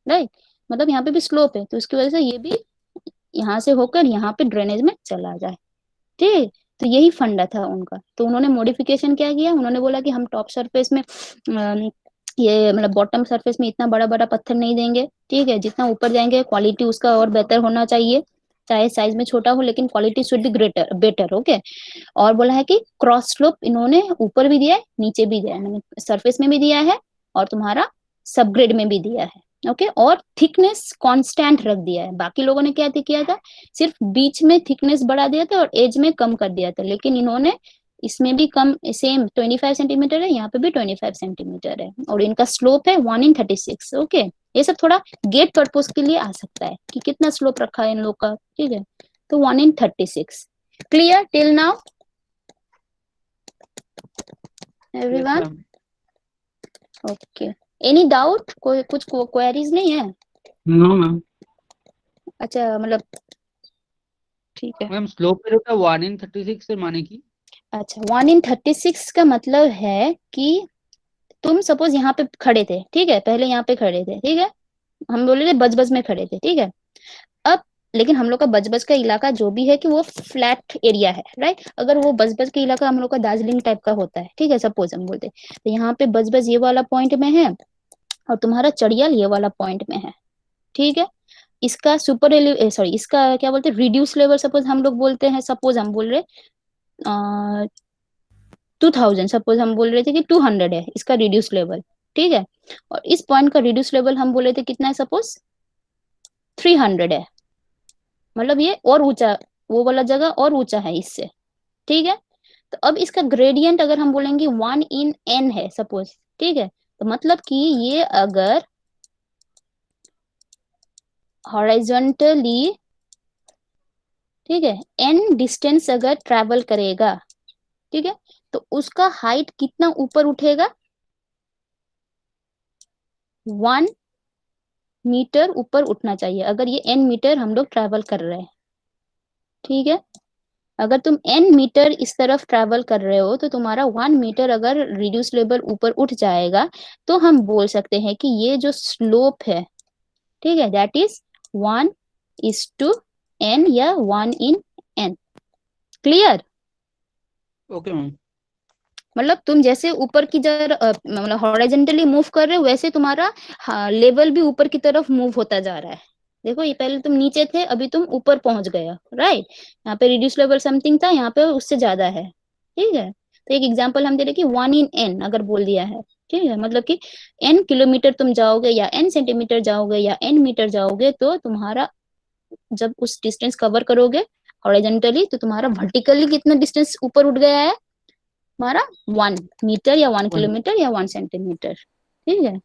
राइट, मतलब यहाँ पे भी स्लोप है, तो उसकी वजह से ये भी यहाँ से होकर यहाँ पे ड्रेनेज में चला जाए, ठीक। तो यही फंडा था उनका, तो उन्होंने मॉडिफिकेशन क्या किया, उन्होंने बोला कि हम टॉप सरफेस में ये मतलब बॉटम सरफेस में इतना बड़ा बड़ा पत्थर नहीं देंगे, ठीक है, जितना ऊपर जाएंगे क्वालिटी उसका और बेहतर होना चाहिए, चाहे साइज में छोटा हो लेकिन quality should be greater better, okay. और बोला है कि क्रॉस स्लोप इन्होंने ऊपर भी दिया है, नीचे भी दिया है, सरफेस में भी दिया है और तुम्हारा सबग्रेड में भी दिया है, ओके। और थिकनेस कांस्टेंट रख दिया है, बाकी लोगों ने क्या किया था, सिर्फ बीच में थिकनेस बढ़ा दिया था और एज में कम कर दिया था, लेकिन इन्होंने इसमें भी कम, सेम 25 सेंटीमीटर है, यहाँ पे भी 25 सेंटीमीटर है, और इनका स्लोप है 1/36, ओके। ये सब थोड़ा गेट पर्पस के लिए आ सकता है कि कितना स्लोप रखा है इन लोग का, ठीक है। तो 1/36, clear till now everyone? Okay, any doubt, कोई कुछ क्वेरीज नहीं है? No ma'am. अच्छा, मतलब ठीक है। मैम स्लोप एरो का 1 in 36 से माने की अच्छा, 1 in 36 का मतलब है कि तुम सपोज यहाँ पे खड़े थे, ठीक है, पहले यहाँ पे खड़े थे, ठीक है, हम बोले थे बजबज में खड़े थे, ठीक है। अब लेकिन हम लोग का बजबज का इलाका जो भी है कि वो फ्लैट एरिया है, राइट। अगर वो बजबज का इलाका हम लोग का दार्जिलिंग टाइप का होता है, ठीक है, सपोज हम बोलते हैं, तो यहाँ पे बजबज ये वाला पॉइंट में है और तुम्हारा चढ़ियाल ये वाला पॉइंट में है, ठीक है। इसका सॉरी, इसका क्या बोलते हैं, रिड्यूस लेवल सपोज हम लोग बोलते हैं, सपोज हम बोल रहे 2000, सपोज हम बोल रहे थे कि 200 है इसका रिड्यूस लेवल, ठीक है। और इस पॉइंट का रिड्यूस लेवल हम बोले थे कितना है, सपोज 300 है, मतलब ये और ऊंचा, वो वाला जगह और ऊंचा है इससे, ठीक है। तो अब इसका ग्रेडियंट अगर हम बोलेंगे 1 in n है सपोज, ठीक है, तो मतलब कि ये अगर हॉरिजॉन्टली, ठीक है, n डिस्टेंस अगर ट्रैवल करेगा, ठीक है, तो उसका हाइट कितना ऊपर उठेगा, 1 मीटर ऊपर उठना चाहिए अगर ये n मीटर हम लोग ट्रैवल कर रहे हैं, ठीक है। अगर तुम n मीटर इस तरफ ट्रैवल कर रहे हो तो तुम्हारा 1 मीटर अगर रिड्यूस लेवल ऊपर उठ जाएगा तो हम बोल सकते हैं कि ये जो स्लोप है, ठीक है, दैट इज 1:n या 1 in n। Clear? Okay ma'am. मतलब तुम जैसे ऊपर की मतलब हॉरिजॉन्टली मूव कर रहे हो वैसे तुम्हारा लेवल भी ऊपर की तरफ मूव होता जा रहा है। देखो, ये पहले तुम नीचे थे, अभी तुम ऊपर पहुंच गए हो, राइट। यहाँ पे रिड्यूस लेवल समथिंग था, यहाँ पे उससे ज्यादा है, ठीक है। तो एक एग्जांपल हम दे रहे कि 1 in n अगर बोल दिया है, ठीक है, मतलब कि n किलोमीटर तुम जाओगे या n सेंटीमीटर जाओगे या n मीटर जाओगे तो तुम्हारा जब उस डिस्टेंस कवर करोगे हॉरिजॉन्टली तो तुम्हारा वर्टिकली कितना डिस्टेंस ऊपर उठ गया है, हमारा 1 मीटर या 1 किलोमीटर या 1 सेंटीमीटर, ठीक है।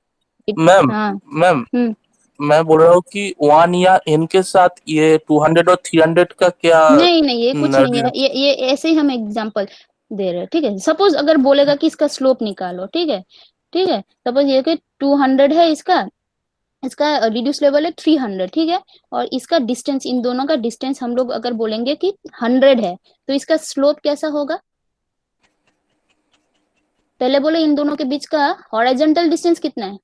मैम हाँ। मैम हम्म। मैं बोल रहा हूँ कि 1 या n के साथ ये 200 और 300 का क्या नहीं नहीं, ये कुछ नहीं है, ये ऐसे ही हम एग्जांपल दे रहे हैं, ठीक है। सपोज अगर बोलेगा कि इसका स्लोप निकालो, ठीक है, ठीक है, सपोज ये कि 200 है इसका, इसका रिड्यूस लेवल है 300, ठीक है, और इसका डिस्टेंस, इन दोनों का डिस्टेंस हम लोग अगर बोलेंगे कि 100 है तो इसका स्लोप कैसा होगा? पहले बोले इन दोनों के बीच का हॉरिजॉन्टल डिस्टेंस कितना है,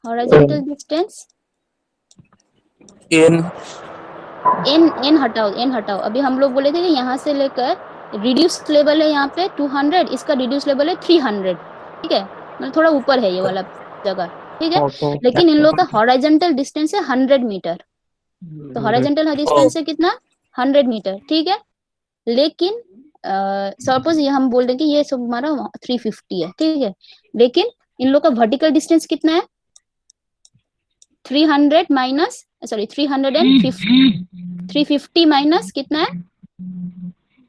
हॉरिजॉन्टल डिस्टेंस n एन हटाओ, एन हटाओ। अभी हम लोग बोले थे कि यहाँ से लेकर रिड्यूस लेवल है यहाँ पे 200, इसका रिड्यूस लेवल है 300, ठीक है, मतलब थोड़ा ऊपर है ये वाला जगह, ठीक है। लेकिन इन लोगों का हॉरिजॉन्टल डिस्टेंस है 100 मीटर, तो हॉरिजॉन्टल डिस्टेंस है कितना, 100 मीटर, ठीक है। लेकिन सपोज ये हम बोल रहे कि ये सब हमारा 350 है, ठीक है, लेकिन इन लोग का वर्टिकल डिस्टेंस कितना है, 300 माइनस, सॉरी 350 माइनस कितना है,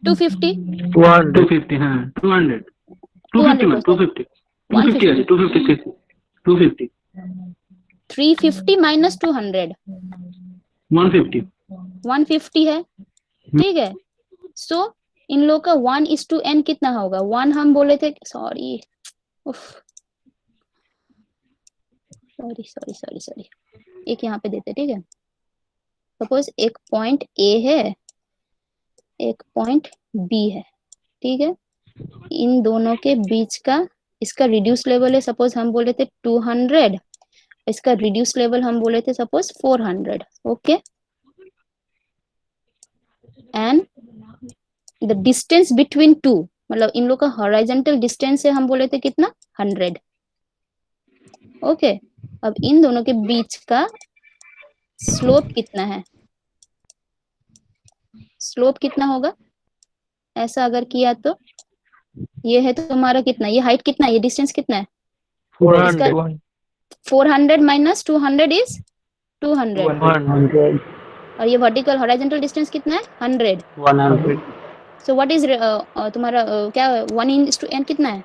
250, 250, हाँ 200, 250 मैम, 250, 250 है, 250, 250, 350 माइनस 200, 150, 150 है, ठीक है। सो इन लोग का 1:n कितना होगा, 1 हम बोले थे, sorry sorry sorry sorry sorry, एक यहाँ पे देते, ठीक है। सपोज एक पॉइंट ए है, एक पॉइंट बी है, ठीक है, इन दोनों के बीच का इसका रिड्यूस लेवल है, सपोज हम बोले थे 200, इसका रिड्यूस लेवल हम बोले थे suppose 400, okay. And the distance between two, मतलब इन लोग का हॉरिजॉन्टल डिस्टेंस है हम बोले थे कितना, 100, ओके। अब इन दोनों के बीच का स्लोप कितना है, स्लोप कितना होगा, ऐसा अगर किया तो ये है तो तुम्हारा कितना, ये हाइट कितना है, ये डिस्टेंस कितना है, 400, 400 माइनस 200 इज 200, 100, और ये वर्टिकल हॉरिजॉन्टल डिस्टेंस कितना है, 100। 100, सो व्हाट इज तुम्हारा क्या 1:n कितना है,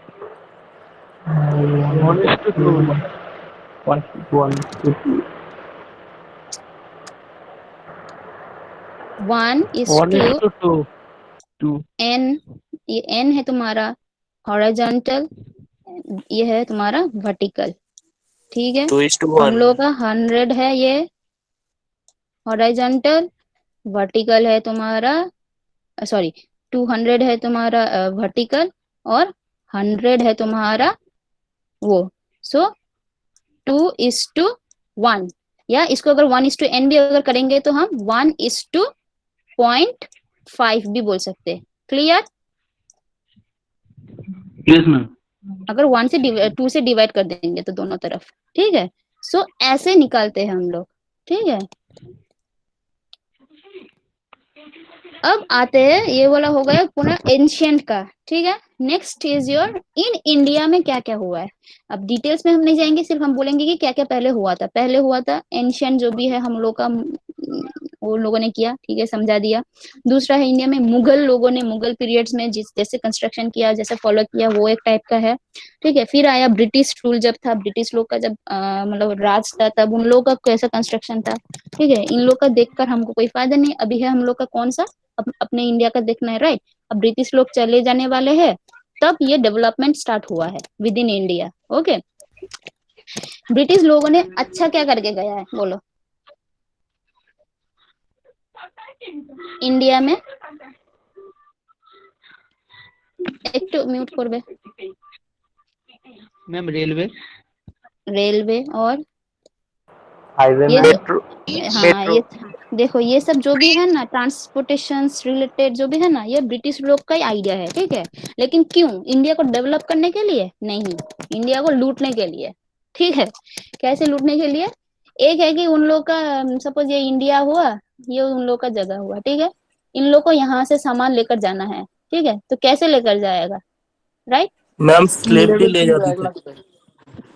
1:2, 1:2 n, ये n है तुम्हारा हॉरिजॉन्टल, ये है तुम्हारा वर्टिकल, ठीक है। 2:1. हम लोग का 100 है ये हॉरिजॉन्टल, वर्टिकल है तुम्हारा, सॉरी 200 है तुम्हारा वर्टिकल, और 100 है तुम्हारा वो। सो 2:1, या इसको अगर 1:n भी अगर करेंगे तो हम 1:0.5 भी बोल सकते हैं। क्लियर? Yes ma'am. अगर 2 से डिवाइड कर देंगे तो दोनों तरफ, ठीक है। सो ऐसे निकालते हैं हम लोग, ठीक है। अब आते हैं, ये वाला हो गया पूरा एंशियंट का, ठीक है। Next is your in India में क्या क्या हुआ है। अब डिटेल्स में हम नहीं जाएंगे, सिर्फ हम बोलेंगे कि क्या क्या पहले हुआ था। पहले हुआ था एंशियंट जो भी है हम लोग का, वो लोगों ने किया, ठीक है, समझा दिया। दूसरा है इंडिया में मुगल लोगों ने मुगल पीरियड्स में जिस जैसे कंस्ट्रक्शन किया, जैसे फॉलो किया, वो एक टाइप का है, ठीक है। फिर आया ब्रिटिश रूल, जब था ब्रिटिश लोग का जब मतलब राज था, तब उन लोगों का कैसा कंस्ट्रक्शन था, ठीक है। इन लोग का देखकर हमको कोई फायदा नहीं। अभी है हम लोग का कौन सा, अपने इंडिया का देखना है, राइट। अब ब्रिटिश लोग चले जाने वाले हैं, तब ये डेवलपमेंट स्टार्ट हुआ है with in India, okay. British लोगों ने अच्छा क्या करके गया है बोलो इंडिया में? एक तो म्यूट करबे। मैम रेलवे, रेलवे, और हाईवे ये में जो, मेट्रो, हाँ ये देखो, ये सब जो भी है ना ट्रांसपोर्टेशन रिलेटेड जो भी है ना, ये ब्रिटिश लोग का ही आइडिया है, ठीक है। लेकिन क्यों? इंडिया को डेवलप करने के लिए नहीं, इंडिया को लूटने के लिए, ठीक है। कैसे लूटने के लिए? एक है कि उन लोग का, सपोज ये इंडिया हुआ, ये उन लोग का जगह हुआ, ठीक है। इन लोग को यहाँ से सामान लेकर जाना है, ठीक है, तो कैसे लेकर जाएगा, राइट। मैम स्लेव भी ले जाते थे।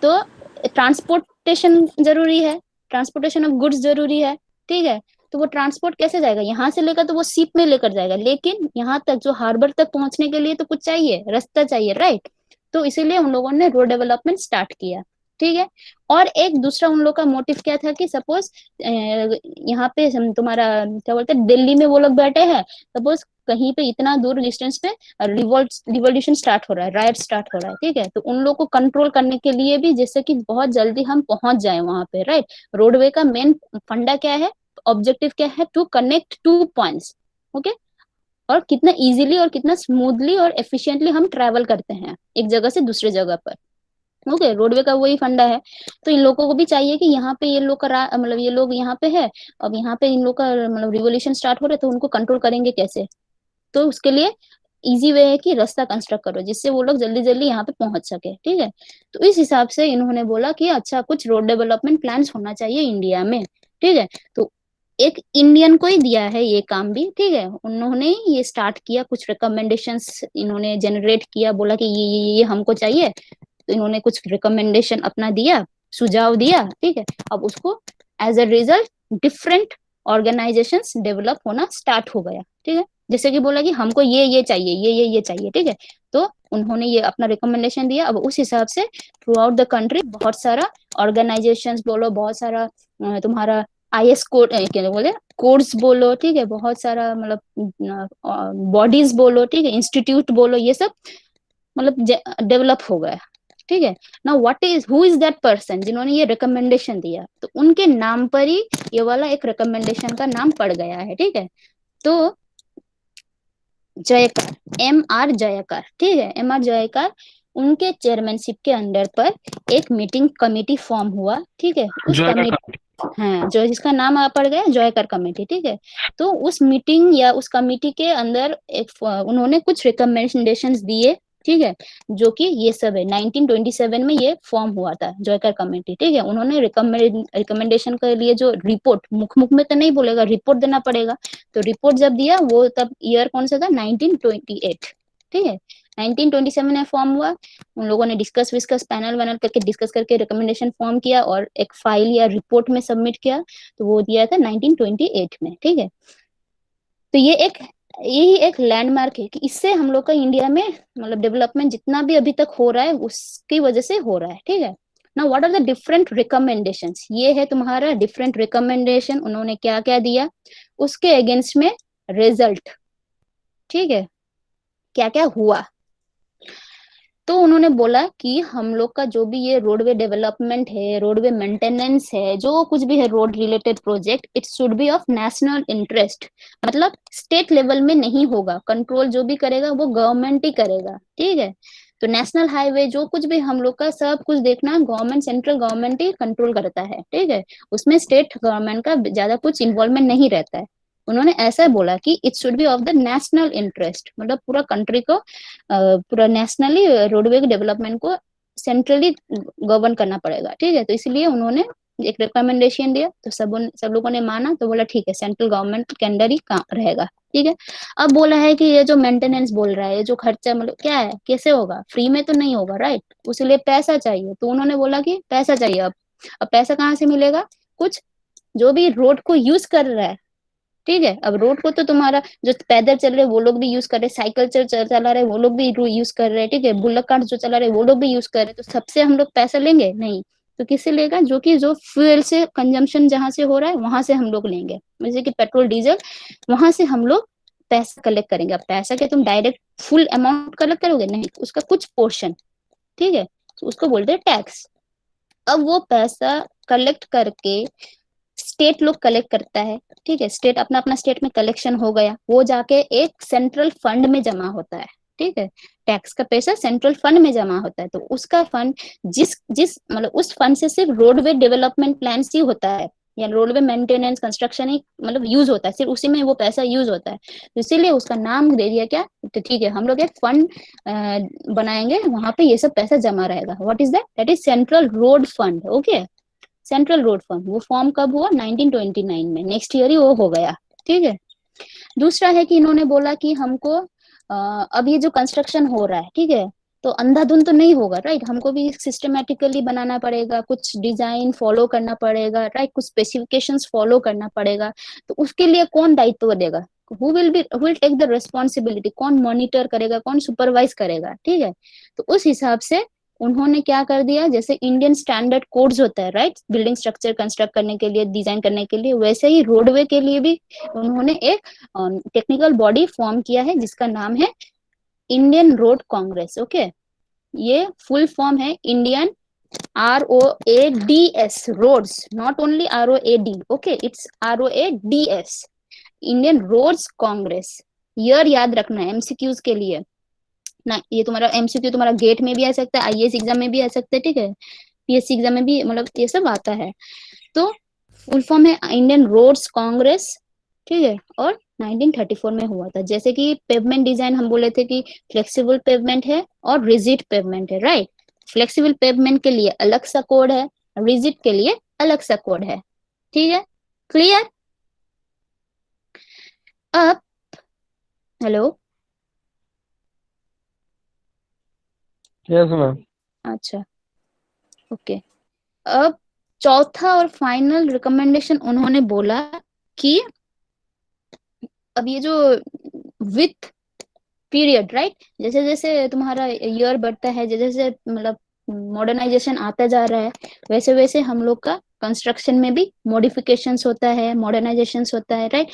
तो ट्रांसपोर्टेशन जरूरी है, ट्रांसपोर्टेशन ऑफ गुड्स जरूरी है, ठीक है। तो वो ट्रांसपोर्ट कैसे जाएगा? यहाँ से लेकर तो वो शिप में लेकर जाएगा, लेकिन यहाँ तक जो हार्बर तक पहुंचने के लिए तो कुछ चाहिए, रास्ता चाहिए, राइट। तो इसीलिए उन लोगों ने रोड डेवलपमेंट स्टार्ट किया, ठीक है। और एक दूसरा उन लोग का मोटिव क्या था कि सपोज यहाँ पे तुम्हारा क्या बोलते हैं, दिल्ली में वो लोग बैठे हैं, सपोज कहीं पे इतना दूर डिस्टेंस पे रिवॉल्यूशन स्टार्ट हो रहा है, राइट स्टार्ट हो रहा है, ठीक है। तो उन लोग को कंट्रोल करने के लिए भी, जैसे कि बहुत जल्दी हम पहुंच जाए वहां पे, राइट। रोडवे का मेन फंडा क्या है, ऑब्जेक्टिव क्या है? To connect 2 points, okay. और कितना इजीली और कितना स्मूथली और एफिशिएंटली हम ट्रेवल करते हैं एक जगह से दूसरे जगह पर, ओके। रोडवे का वही फंडा है। तो इन लोगों को भी चाहिए कि यहाँ पे ये लोग का मतलब ये लोग यहाँ पे है, अब यहाँ पे इन लोग का मतलब रिवोल्यूशन स्टार्ट हो रहा है, तो उनको कंट्रोल करेंगे कैसे? तो उसके लिए इजी वे है कि रास्ता कंस्ट्रक्ट करो, जिससे वो लोग जल्दी जल्दी यहाँ पे पहुंच सके, ठीक है। तो इस हिसाब से इन्होंने बोला कि अच्छा कुछ रोड डेवलपमेंट प्लान्स होना चाहिए इंडिया में, ठीक है। तो एक इंडियन को ही दिया है ये काम भी, ठीक है। उन्होंने ही ये स्टार्ट किया, कुछ रिकमेंडेशंस इन्होंने जनरेट किया, बोला कि ये हमको चाहिए। तो इन्होंने कुछ रिकमेंडेशन अपना दिया, सुझाव दिया, ठीक है। अब उसको as a result different organisations develop होना स्टार्ट हो गया, ठीक है। जैसे कि बोला कि हमको ये चाहिए, ये चाहिए, ठीक है। तो उन्होंने ये अपना रिकमेंडेशन दिया। अब उस हिसाब से थ्रू आउट द कंट्री बहुत सारा ऑर्गेनाइजेशंस बोलो, बहुत सारा तुम्हारा IS कोड क्या बोले कोड्स बोलो, ठीक है, बहुत सारा मतलब बॉडीज बोलो, ठीक है, इंस्टीट्यूट बोलो, ये सब मतलब डेवलप हो गया, ठीक है ना। हु इज दैट पर्सन जिन्होंने ये रिकमेंडेशन दिया? तो उनके नाम पर ही ये वाला एक रिकमेंडेशन का नाम पड़ गया है, ठीक है। तो जयकर, MR जयकर, ठीक है, MR जयकर, उनके चेयरमैनशिप के अंडर पर एक मीटिंग कमेटी फॉर्म हुआ, ठीक है। उस कमेटी, हाँ, जो जिसका नाम आ पड़ गया जयकर कमेटी, ठीक है। तो उस मीटिंग या उस कमेटी के अंदर एक उन्होंने कुछ रिकमेंडेशंस दिए, ठीक है, जो कि ये सब है 1927 में ये फॉर्म हुआ था जयकर कमेटी, ठीक है। उन्होंने रिकमेंडेशन के लिए जो रिपोर्ट, मुख में तो नहीं बोलेगा, रिपोर्ट देना पड़ेगा। तो रिपोर्ट जब दिया, वो तब ईयर कौन सा था? 1928, ठीक है। 1927 में फॉर्म हुआ। उन लोगों ने डिस्कस पैनल वैनल करके डिस्कस करके रिकमेंडेशन फॉर्म किया और एक फाइल या रिपोर्ट में सबमिट किया। तो वो दिया था 1928 में, ठीक है। तो यही एक लैंडमार्क है कि इससे हम लोग का इंडिया में मतलब डेवलपमेंट जितना भी अभी तक हो रहा है उसकी वजह से हो रहा है, ठीक है ना। What are the different recommendations? ये है तुम्हारा डिफरेंट रिकमेंडेशन, उन्होंने क्या क्या दिया, उसके अगेंस्ट में रिजल्ट, ठीक है, क्या क्या हुआ। तो उन्होंने बोला कि हम लोग का जो भी ये रोडवे डेवलपमेंट है, रोडवे मेंटेनेंस है, जो कुछ भी है road related project, it should be of national interest. मतलब स्टेट लेवल में नहीं होगा, कंट्रोल जो भी करेगा वो गवर्नमेंट ही करेगा, ठीक है। तो नेशनल हाईवे जो कुछ भी हम लोग का सब कुछ देखना गवर्नमेंट, सेंट्रल गवर्नमेंट ही कंट्रोल करता है, ठीक है। उसमें स्टेट गवर्नमेंट का ज्यादा कुछ इन्वॉल्वमेंट नहीं रहता है। उन्होंने ऐसा बोला कि it should be of the national interest, मतलब पूरा कंट्री को पूरा नेशनली रोडवे के डेवलपमेंट को सेंट्रली गवर्न करना पड़ेगा, ठीक है। तो इसलिए उन्होंने एक रिकमेंडेशन दिया, तो सब लोगों ने माना, तो बोला ठीक है सेंट्रल गवर्नमेंट के अंडर ही काम रहेगा, ठीक है। अब बोला है कि ये जो मेंटेनेंस बोल रहा है, ये जो खर्चा मतलब क्या है, कैसे होगा, फ्री में तो नहीं होगा, राइट। उसके लिए पैसा चाहिए, तो उन्होंने बोला कि पैसा चाहिए। अब पैसा कहाँ से मिलेगा, कुछ जो भी रोड को यूज कर रहा है, ठीक है। अब रोड को तो तुम्हारा जो पैदल चल रहे वो लोग भी यूज कर रहे, साइकिल चला रहे वो लोग भी यूज कर रहे हैं, ठीक है। बुल्लक कार्ट जो चला रहे वो लोग भी यूज कर रहे हैं, तो सबसे हम लोग पैसा लेंगे नहीं, तो किससे लेगा, जो कि जो फ्यूल से कंजम्पशन जहां से हो रहा है वहां से हम लोग लेंगे, जैसे कि पेट्रोल डीजल, वहां से हम लोग पैसा कलेक्ट करेंगे। अब पैसा क्या तुम डायरेक्ट फुल अमाउंट कलेक्ट करोगे, नहीं, उसका कुछ पोर्शन, ठीक है, तो उसको बोलते हैं टैक्स। अब वो पैसा कलेक्ट करके स्टेट लोग कलेक्ट करता है, ठीक है। स्टेट अपना अपना स्टेट में कलेक्शन हो गया, वो जाके एक सेंट्रल फंड में जमा होता है, ठीक है। टैक्स का पैसा सेंट्रल फंड में जमा होता है, तो उसका फंड जिस जिस मतलब उस फंड से सिर्फ रोडवे डेवलपमेंट प्लान ही होता है, या रोडवे मेंटेनेंस कंस्ट्रक्शन ही मतलब यूज होता है, सिर्फ उसी में वो पैसा यूज होता है। तो इसीलिए उसका नाम दे दिया क्या, तो ठीक है हम लोग एक फंड बनाएंगे, वहां पे ये सब पैसा जमा रहेगा। What is that, that is central road fund, okay. Central road fund वो फॉर्म कब हुआ, 1929 में, नेक्स्ट ईयर ही वो हो गया, ठीक है। दूसरा है कि इन्होंने बोला कि हमको अब ये जो कंस्ट्रक्शन हो रहा है, ठीक है, तो अंधाधुंध तो नहीं होगा, राइट। हमको भी सिस्टमेटिकली बनाना पड़ेगा, कुछ डिजाइन फॉलो करना पड़ेगा, राइट, कुछ स्पेसिफिकेशंस फॉलो करना पड़ेगा। तो उसके लिए कौन दायित्व देगा, who will take the responsibility, कौन मॉनिटर करेगा, कौन सुपरवाइज करेगा, ठीक है। तो उस हिसाब से उन्होंने क्या कर दिया, जैसे इंडियन स्टैंडर्ड कोड्स होता है, राइट, बिल्डिंग स्ट्रक्चर कंस्ट्रक्ट करने के लिए, डिजाइन करने के लिए, वैसे ही रोडवे के लिए भी उन्होंने एक टेक्निकल बॉडी फॉर्म किया है जिसका नाम है इंडियन रोड कांग्रेस, ओके। ये फुल फॉर्म है Indian ROADS, roads, not only ROAD, okay, it's ROADS, Indian Roads Congress. Year याद रखना है एमसीक्यूज के लिए ना, ये तुम्हारा एमसीक्यू तुम्हारा गेट में भी आ सकता है, आईएएस एग्जाम में भी आ सकता है, ठीक है, पीएससी एग्जाम में भी, मतलब ये सब आता है। तो फुल फॉर्म है इंडियन रोड्स कांग्रेस, ठीक है, और 1934 में हुआ था। जैसे कि पेवमेंट डिजाइन हम बोले थे कि फ्लेक्सिबल पेवमेंट है और रिजिड पेवमेंट है, राइट। फ्लेक्सिबल पेवमेंट के लिए अलग सा कोड है, रिजिड के लिए अलग सा कोड है, ठीक है, क्लियर। अब हेलो, यस मैम। अच्छा, ओके। अब चौथा और फाइनल रिकमेंडेशन उन्होंने बोला कि अब ये जो विथ पीरियड, राइट, जैसे जैसे तुम्हारा ईयर बढ़ता है, जैसे जैसे मतलब मॉडर्नाइजेशन आता जा रहा है, वैसे वैसे हम लोग का कंस्ट्रक्शन में भी मॉडिफिकेशंस होता है, मॉडर्नाइजेशंस होता है, राइट।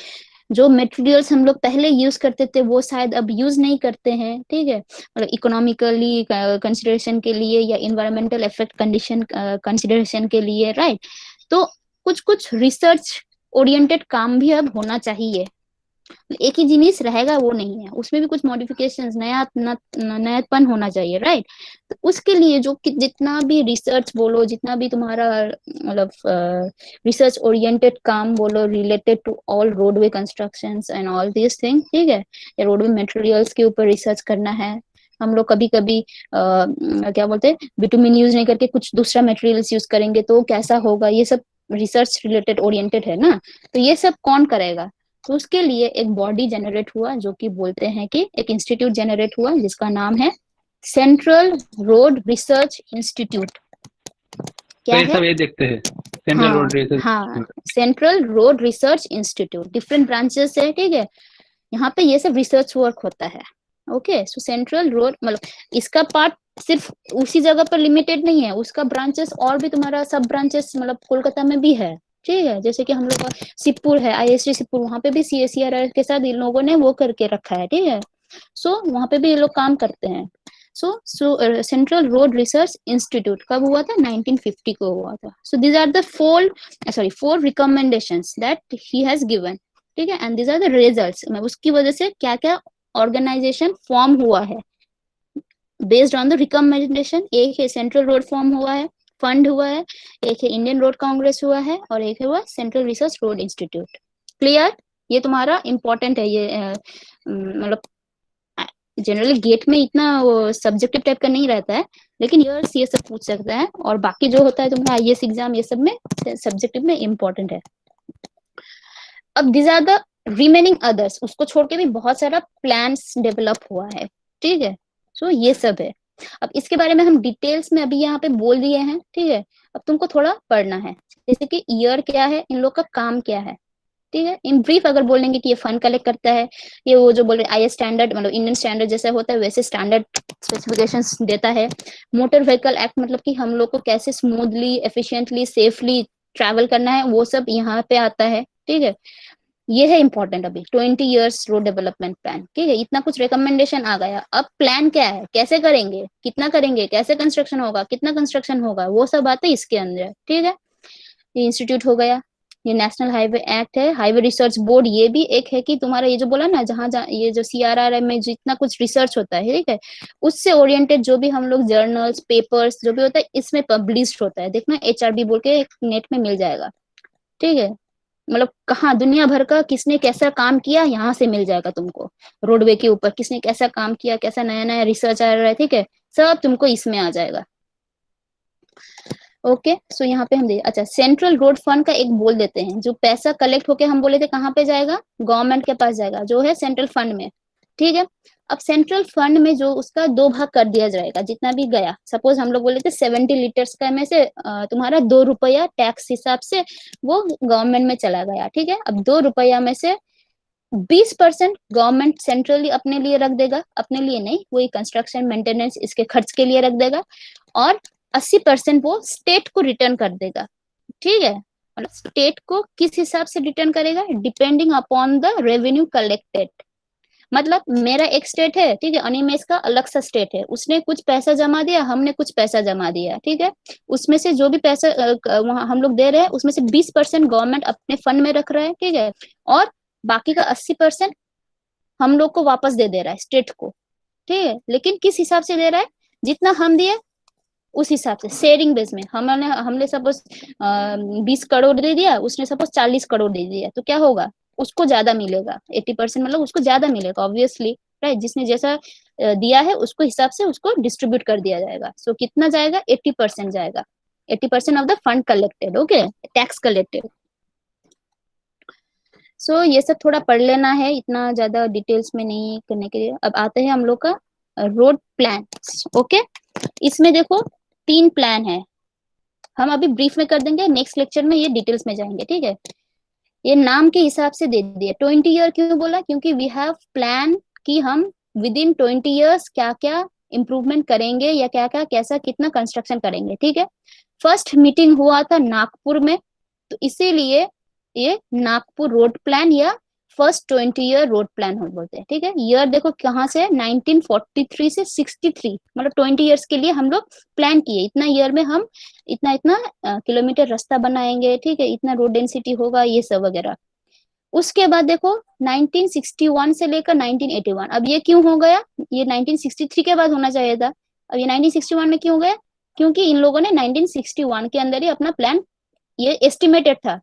जो मटेरियल्स हम लोग पहले यूज करते थे वो शायद अब यूज नहीं करते हैं, ठीक है, मतलब इकोनॉमिकली कंसिडरेशन के लिए या इन्वायरमेंटल इफेक्ट कंडीशन कंसिडरेशन के लिए, राइट। तो कुछ कुछ रिसर्च ओरिएंटेड काम भी अब होना चाहिए, एक ही जिनिस रहेगा वो नहीं है, उसमें भी कुछ मॉडिफिकेशंस, नयापन होना चाहिए, राइट। तो उसके लिए जो कि जितना भी रिसर्च बोलो, जितना भी तुम्हारा मतलब रिसर्च ओरिएंटेड काम बोलो related to all roadway constructions and all this thing, ठीक है, या रोडवे मटेरियल्स के ऊपर रिसर्च करना है। हम लोग कभी कभी क्या बोलते हैं, बिटुमिन यूज नहीं करके कुछ दूसरा मटेरियल्स यूज करेंगे तो कैसा होगा, ये सब रिसर्च रिलेटेड ओरिएंटेड है ना। तो ये सब कौन करेगा, तो उसके लिए एक बॉडी जनरेट हुआ, जो कि बोलते हैं कि एक इंस्टीट्यूट जनरेट हुआ जिसका नाम है सेंट्रल रोड रिसर्च इंस्टीट्यूट। क्या तो ये है, सब ये देखते हैं सेंट्रल रोड रिसर्च। हाँ, central road research institute, different branches है, ठीक है, यहाँ पे ये सब रिसर्च वर्क होता है, ओके। सो सेंट्रल रोड मतलब इसका पार्ट सिर्फ उसी जगह पर लिमिटेड नहीं है, उसका ब्रांचेस और भी तुम्हारा सब ब्रांचेस मतलब कोलकाता में भी है, ठीक है। जैसे कि हम लोग का सिपुर है, ISD सिपुर, वहां पे भी CSIR के साथ इन लोगों ने वो करके रखा है, ठीक है। सो वहां पे भी ये लोग काम करते हैं। So central road research institute कब हुआ था? 1950 को हुआ था. So these are the four recommendations that he has given. ठीक है, and these are the results. उसकी वजह से क्या क्या ऑर्गेनाइजेशन फॉर्म हुआ है बेस्ड ऑन द रिकमेंडेशन. एक है सेंट्रल रोड फॉर्म हुआ है, फंड हुआ है, एक है इंडियन रोड कांग्रेस हुआ है, और एक है हुआ central research road institute. Clear? ये तुम्हारा इंपॉर्टेंट है. ये मतलब जनरली गेट में इतना सब्जेक्टिव टाइप का नहीं रहता है, लेकिन ये सब पूछ सकता है. और बाकी जो होता है तुम्हारा आईएएस एग्जाम, ये सब में सब्जेक्टिव में इंपॉर्टेंट है. अब this are the remaining others. उसको छोड़ के भी बहुत सारा प्लान्स डेवलप हुआ है. ठीक है, सो ये सब है. अब इसके बारे में हम डिटेल्स में अभी यहाँ पे बोल दिए हैं. ठीक है, अब तुमको थोड़ा पढ़ना है, जैसे कि ईयर क्या है, इन लोग का काम क्या है. ठीक है, इन ब्रीफ अगर बोलेंगे कि ये फंड कलेक्ट करता है, ये वो जो बोल रहे आईएस स्टैंडर्ड मतलब इंडियन स्टैंडर्ड जैसा होता है वैसे स्टैंडर्ड स्पेसिफिकेशंस देता है. मोटर व्हीकल एक्ट मतलब कि हम लोग को कैसे स्मूथली एफिशिएंटली सेफली ट्रैवल करना है, वो सब यहाँ पे आता है. ठीक है, ये है इंपॉर्टेंट. अभी 20 इयर्स रोड डेवलपमेंट प्लान. ठीक है, इतना कुछ रिकमेंडेशन आ गया. अब प्लान क्या है, कैसे करेंगे, कितना करेंगे, कैसे कंस्ट्रक्शन होगा, कितना कंस्ट्रक्शन होगा, वो सब बातें इसके अंदर. ठीक है, ये इंस्टीट्यूट हो गया. ये नेशनल हाईवे एक्ट है. हाईवे रिसर्च बोर्ड ये भी एक है कि तुम्हारा ये जो बोला ना, जहाँ जहाँ ये जो CRR में जितना कुछ रिसर्च होता है, ठीक है, उससे ओरिएंटेड जो भी हम लोग जर्नल्स पेपर्स जो भी होता है इसमें पब्लिश होता है. देखना HRB बोल के नेट में मिल जाएगा. ठीक है, मतलब कहाँ दुनिया भर का किसने कैसा काम किया यहाँ से मिल जाएगा तुमको. रोडवे के ऊपर किसने कैसा काम किया, कैसा नया नया रिसर्च आ रहा है, ठीक है, सब तुमको इसमें आ जाएगा. ओके, सो यहाँ पे हम दे. अच्छा, सेंट्रल रोड फंड का एक बोल देते हैं. जो पैसा कलेक्ट होके हम बोले थे कहाँ पे जाएगा, गवर्नमेंट के पास जाएगा, जो है सेंट्रल फंड में. ठीक है, अब सेंट्रल फंड में जो उसका 2 भाग कर दिया जाएगा जितना भी गया. सपोज हम लोग बोले थे 70 लीटर्स का में से तुम्हारा 2 रुपया टैक्स हिसाब से वो गवर्नमेंट में चला गया. ठीक है, अब 2 रुपया में से 20% गवर्नमेंट सेंट्रली अपने लिए रख देगा. अपने लिए नहीं, वही कंस्ट्रक्शन मेंटेनेंस इसके खर्च के लिए रख देगा, और 80% वो स्टेट को रिटर्न कर देगा. ठीक है, मतलब स्टेट को किस हिसाब से रिटर्न करेगा, depending upon the revenue collected. मतलब मेरा एक स्टेट है, ठीक है, अनिमेश का अलग सा स्टेट है, उसने कुछ पैसा जमा दिया, हमने कुछ पैसा जमा दिया. ठीक है, उसमें से जो भी पैसा वहां हम लोग दे रहे हैं उसमें से 20% गवर्नमेंट अपने फंड में रख रहा है. ठीक है, और बाकी का 80% हम लोग को वापस दे रहा है स्टेट को. ठीक है, लेकिन किस हिसाब से दे रहा है, जितना हम दिए उस हिसाब से शेयरिंग बेस में. हमने सपोज 20 करोड़ दे दिया, उसने सपोज 40 करोड़ दे दिया, तो क्या होगा, उसको ज्यादा मिलेगा. 80% मतलब उसको ज्यादा मिलेगा ऑब्वियसली, राइट. जिसने जैसा दिया है उसको हिसाब से उसको डिस्ट्रीब्यूट कर दिया जाएगा. सो कितना जाएगा, 80% जाएगा. 80% of the fund collected. Okay, tax collected. So ये सब थोड़ा पढ़ लेना है, इतना ज्यादा डिटेल्स में नहीं करने के लिए. अब आते हैं हम लोग का रोड प्लान. ओके, इसमें देखो 3 प्लान है. हम अभी ब्रीफ में कर देंगे, नेक्स्ट लेक्चर में ये डिटेल्स में जाएंगे. ठीक है, ये नाम के हिसाब से दे दिए. 20 ईयर क्यों बोला, क्योंकि वी हैव प्लान कि हम विद इन 20 ईयर्स क्या क्या इम्प्रूवमेंट करेंगे या क्या क्या कैसा कितना कंस्ट्रक्शन करेंगे. ठीक है, फर्स्ट मीटिंग हुआ था नागपुर में, तो इसीलिए ये नागपुर रोड प्लान या फर्स्ट 20 ईयर रोड प्लान हम बोलते हैं. ठीक है, ईयर देखो कहाँ से, 1943 से 63, मतलब 20 ईयर्स के लिए हम लोग प्लान किए. इतना ईयर में हम इतना इतना किलोमीटर रास्ता बनाएंगे. ठीक है, इतना रोड डेंसिटी होगा, ये सब वगैरह. उसके बाद देखो 1961 से लेकर 1981. अब ये क्यों हो गया, ये 1963 के बाद होना चाहिए था. अब ये 1961 में क्यों हो गया, क्योंकि इन लोगों ने 1961 के अंदर ही अपना प्लान ये एस्टिमेटेड था.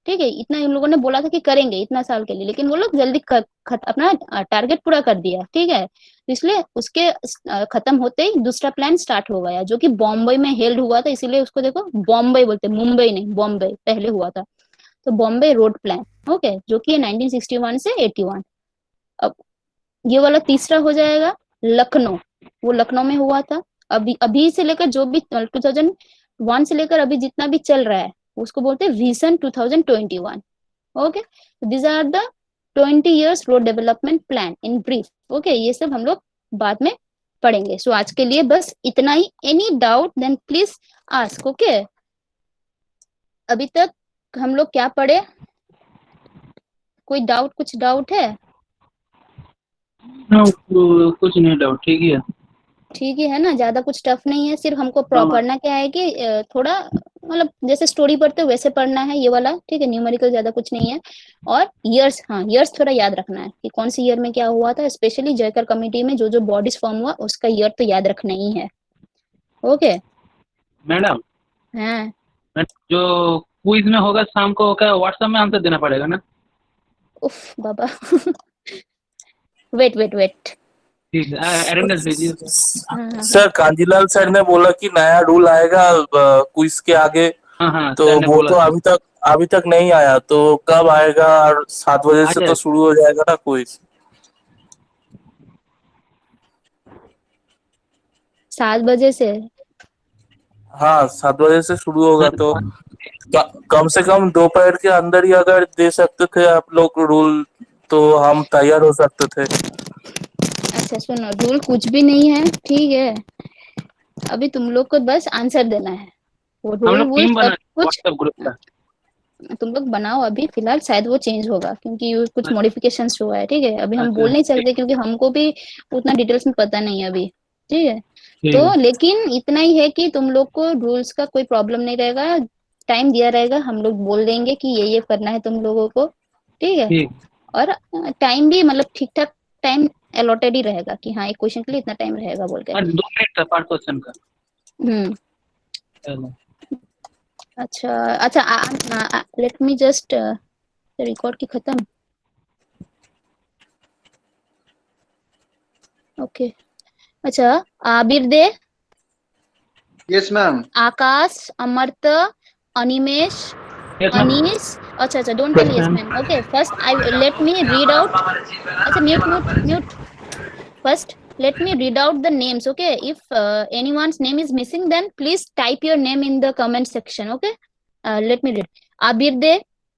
ठीक है, इतना इन लोगों ने बोला था कि करेंगे इतना साल के लिए, लेकिन वो लोग जल्दी अपना टारगेट पूरा कर दिया. ठीक है, तो इसलिए उसके खत्म होते ही दूसरा प्लान स्टार्ट हो गया, जो कि बॉम्बे में हेल्ड हुआ था. इसीलिए उसको देखो बॉम्बे बोलते, मुंबई नहीं, बॉम्बे पहले हुआ था. तो बॉम्बे रोड प्लान. ओके, जो कि 1961 से 81. अब ये वाला तीसरा हो जाएगा लखनऊ. वो लखनऊ में हुआ था. अभी से लेकर जो भी 2001 से लेकर अभी जितना भी चल रहा है उसको बोलते हैं vision 2021. Okay, this are the 20 years road development plan in brief. Okay, ये सब हम लोग बाद में पढ़ेंगे. सो आज के लिए बस इतना ही. Any doubt then please ask. Okay, अभी तक हम लोग क्या पढ़े, कोई डाउट, कुछ डाउट है? नो, कुछ नहीं डाउट, ठीक ही है. ठीक ही है ना, ज्यादा कुछ टफ नहीं है, सिर्फ हमको पढ़ना क्या है कि थोड़ा मतलब जैसे स्टोरी पढ़ते हो वैसे पढ़ना है ये वाला, ठीक है, न्यूमेरिकल ज्यादा कुछ नहीं है। और ईयर्स, हाँ ईयर्स थोड़ा याद रखना है कि कौन सी ईयर में क्या हुआ था, स्पेशली जयकर कमेटी में जो जो बॉडीज फॉर्म हुआ उसका ईयर तो याद रखना ही है। ओके मैडम, हाँ जो क्विज में होगा शाम को, क्या व्हाट्सएप में आंसर देना पड़ेगा ना? उफ बाबा वेट वेट वेट, ठीक है, अटेंडेंस भेजिए। सर कांजीलाल सर ने बोला कि नया रूल आएगा क्विज के आगे, हाँ हाँ, तो सर ने वो बोला तो था। अभी तक नहीं आया, तो कब आएगा? और 7 बजे से अच्छा, तो शुरू हो जाएगा ना क्विज। 7 बजे से? हाँ 7 बजे से शुरू होगा, तो कम से कम दोपहर के अंदर ही अगर दे सकते थे आप लोग रूल, तो हम तैयार हो सकते थे। अच्छा सुनो, रूल कुछ भी नहीं है, ठीक है, अभी तुम लोग को बस आंसर देना है। वो हम रूल लोग वूल टीम बना सब कुछ व्हाट्सएप ग्रुप का। तुम लोग बनाओ, अभी फिलहाल शायद वो चेंज होगा क्योंकि कुछ मॉडिफिकेशंस हुआ है, ठीक है, अभी हम अच्छा, बोल नहीं सकते क्योंकि हमको भी उतना डिटेल्स में पता नहीं है अभी, ठीक है। ठीक तो है, लेकिन इतना ही है कि तुम लोग को रूल्स का कोई प्रॉब्लम नहीं रहेगा, टाइम दिया रहेगा, हम लोग बोल देंगे कि ये करना है तुम लोगों को, ठीक है। ठीक। और टाइम भी मतलब ठीक ठाक टाइम अलॉटेड ही रहेगा कि हाँ एक क्वेश्चन के लिए इतना टाइम रहेगा बोल के। और 2 मिनट था 5 क्वेश्चन का। हम्म चलो। अच्छा अच्छा, लेट मी जस्ट रिकॉर्ड की खत्म। ओके अच्छा, आबिर दे, yes ma'am. Akash, Amart, Animesh, yes ma'am. Anis, अच्छा don't tell yes ma'am, okay first I let me read out, अच्छा mute mute mute, first let me read out the names, okay, if anyone's name is missing then please type your name in the comment section, okay. Let me read: abir de,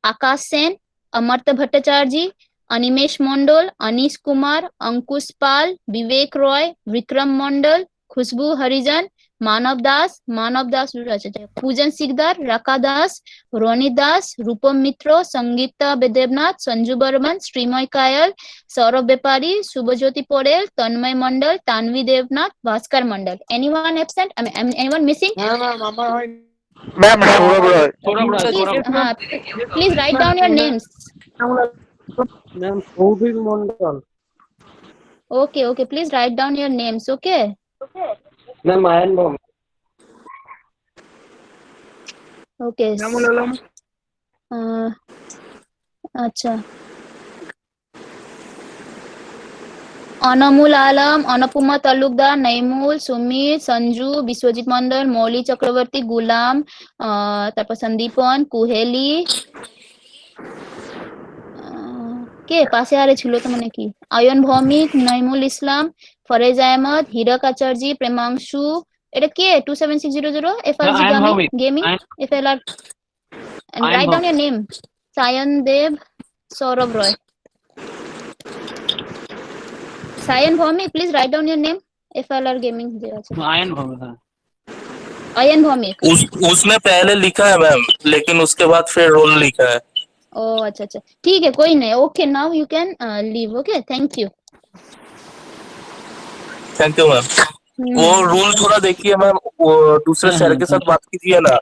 akash sen, amarta bhattacharya, animesh mondol, anish kumar, ankush pal, vivek roy, vikram mondol, khushbu harijan, मानव दास पूजन सिकदार, रका दास, रोनी दास, रूपम मित्रो, Sangeeta Debnath, Sanju Burman, श्रीमय Kayal, Saurabh Vyapari, Shubhojyoti Patel, Tanmay Mandal, Tanvi Debnath, Bhaskar Mandal. Anyone absent? Anyone missing? Ma'am Saurabh Roy. थोड़ा बड़ा please हाँ please write down your names. Ma'am Soumik Mandal. Okay okay please write down your names, okay. Ma'am Ayan Bam. Okay अच्छा, अनमुल आलम, अनुपमा तालुकदार, नईमुल, सुमित, संजू, বিশ্বজিৎ মন্ডল, মৌলি চক্রবর্তী, গুলাম, তারপর সন্দীপন, কুহেলি, কে পাশে আরে ছিল তো মানে কি, আয়ন ভৌমিক, নইমুল ইসলাম, ফরেজ আহমদ, হীরক আচার্য, প্রেমাংশু, এটা কে 27600 FRG Ayan Bhowmik. Gaming FLR, write down your name, Sayan Dev, Saurav Roy, Sayan Bhowmik please write down your name, FLR gaming যে আছে, आयन भौमिक। हाँ। আয়ন ভৌমিক। उसने पहले लिखा है मैम, लेकिन उसके बाद फिर रोल लिखा है। ओ अच्छा ठीक है, कोई नहीं, okay now you can leave, okay thank you. Thank you ma'am. वो रूल थोड़ा देखिए मैम, वो दूसरे हाँ, सर हाँ, के साथ बात कीजिए ना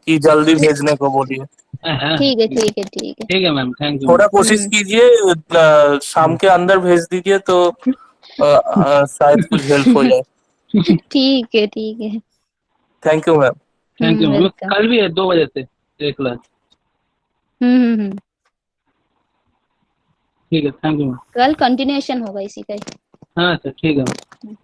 कि जल्दी भेजने को बोलिए। हाँ, ठीक है ठीक है ठीक है। ठीक है मैम, थैंक यू। थोड़ा कोशिश कीजिए, शाम के अंदर भेज दीजिए तो शायद कुछ हेल्प हो जाए। ठीक है ठीक है। Thank you ma'am. Thank you ma'am. Welcome. कल भी है 2 बजे से 1 क्लास। हम्म। ठीक है, थैंक यू मैम। कल कंटिन्यूएशन होगा इसी का ही। हाँ सर, ठीक है मैम।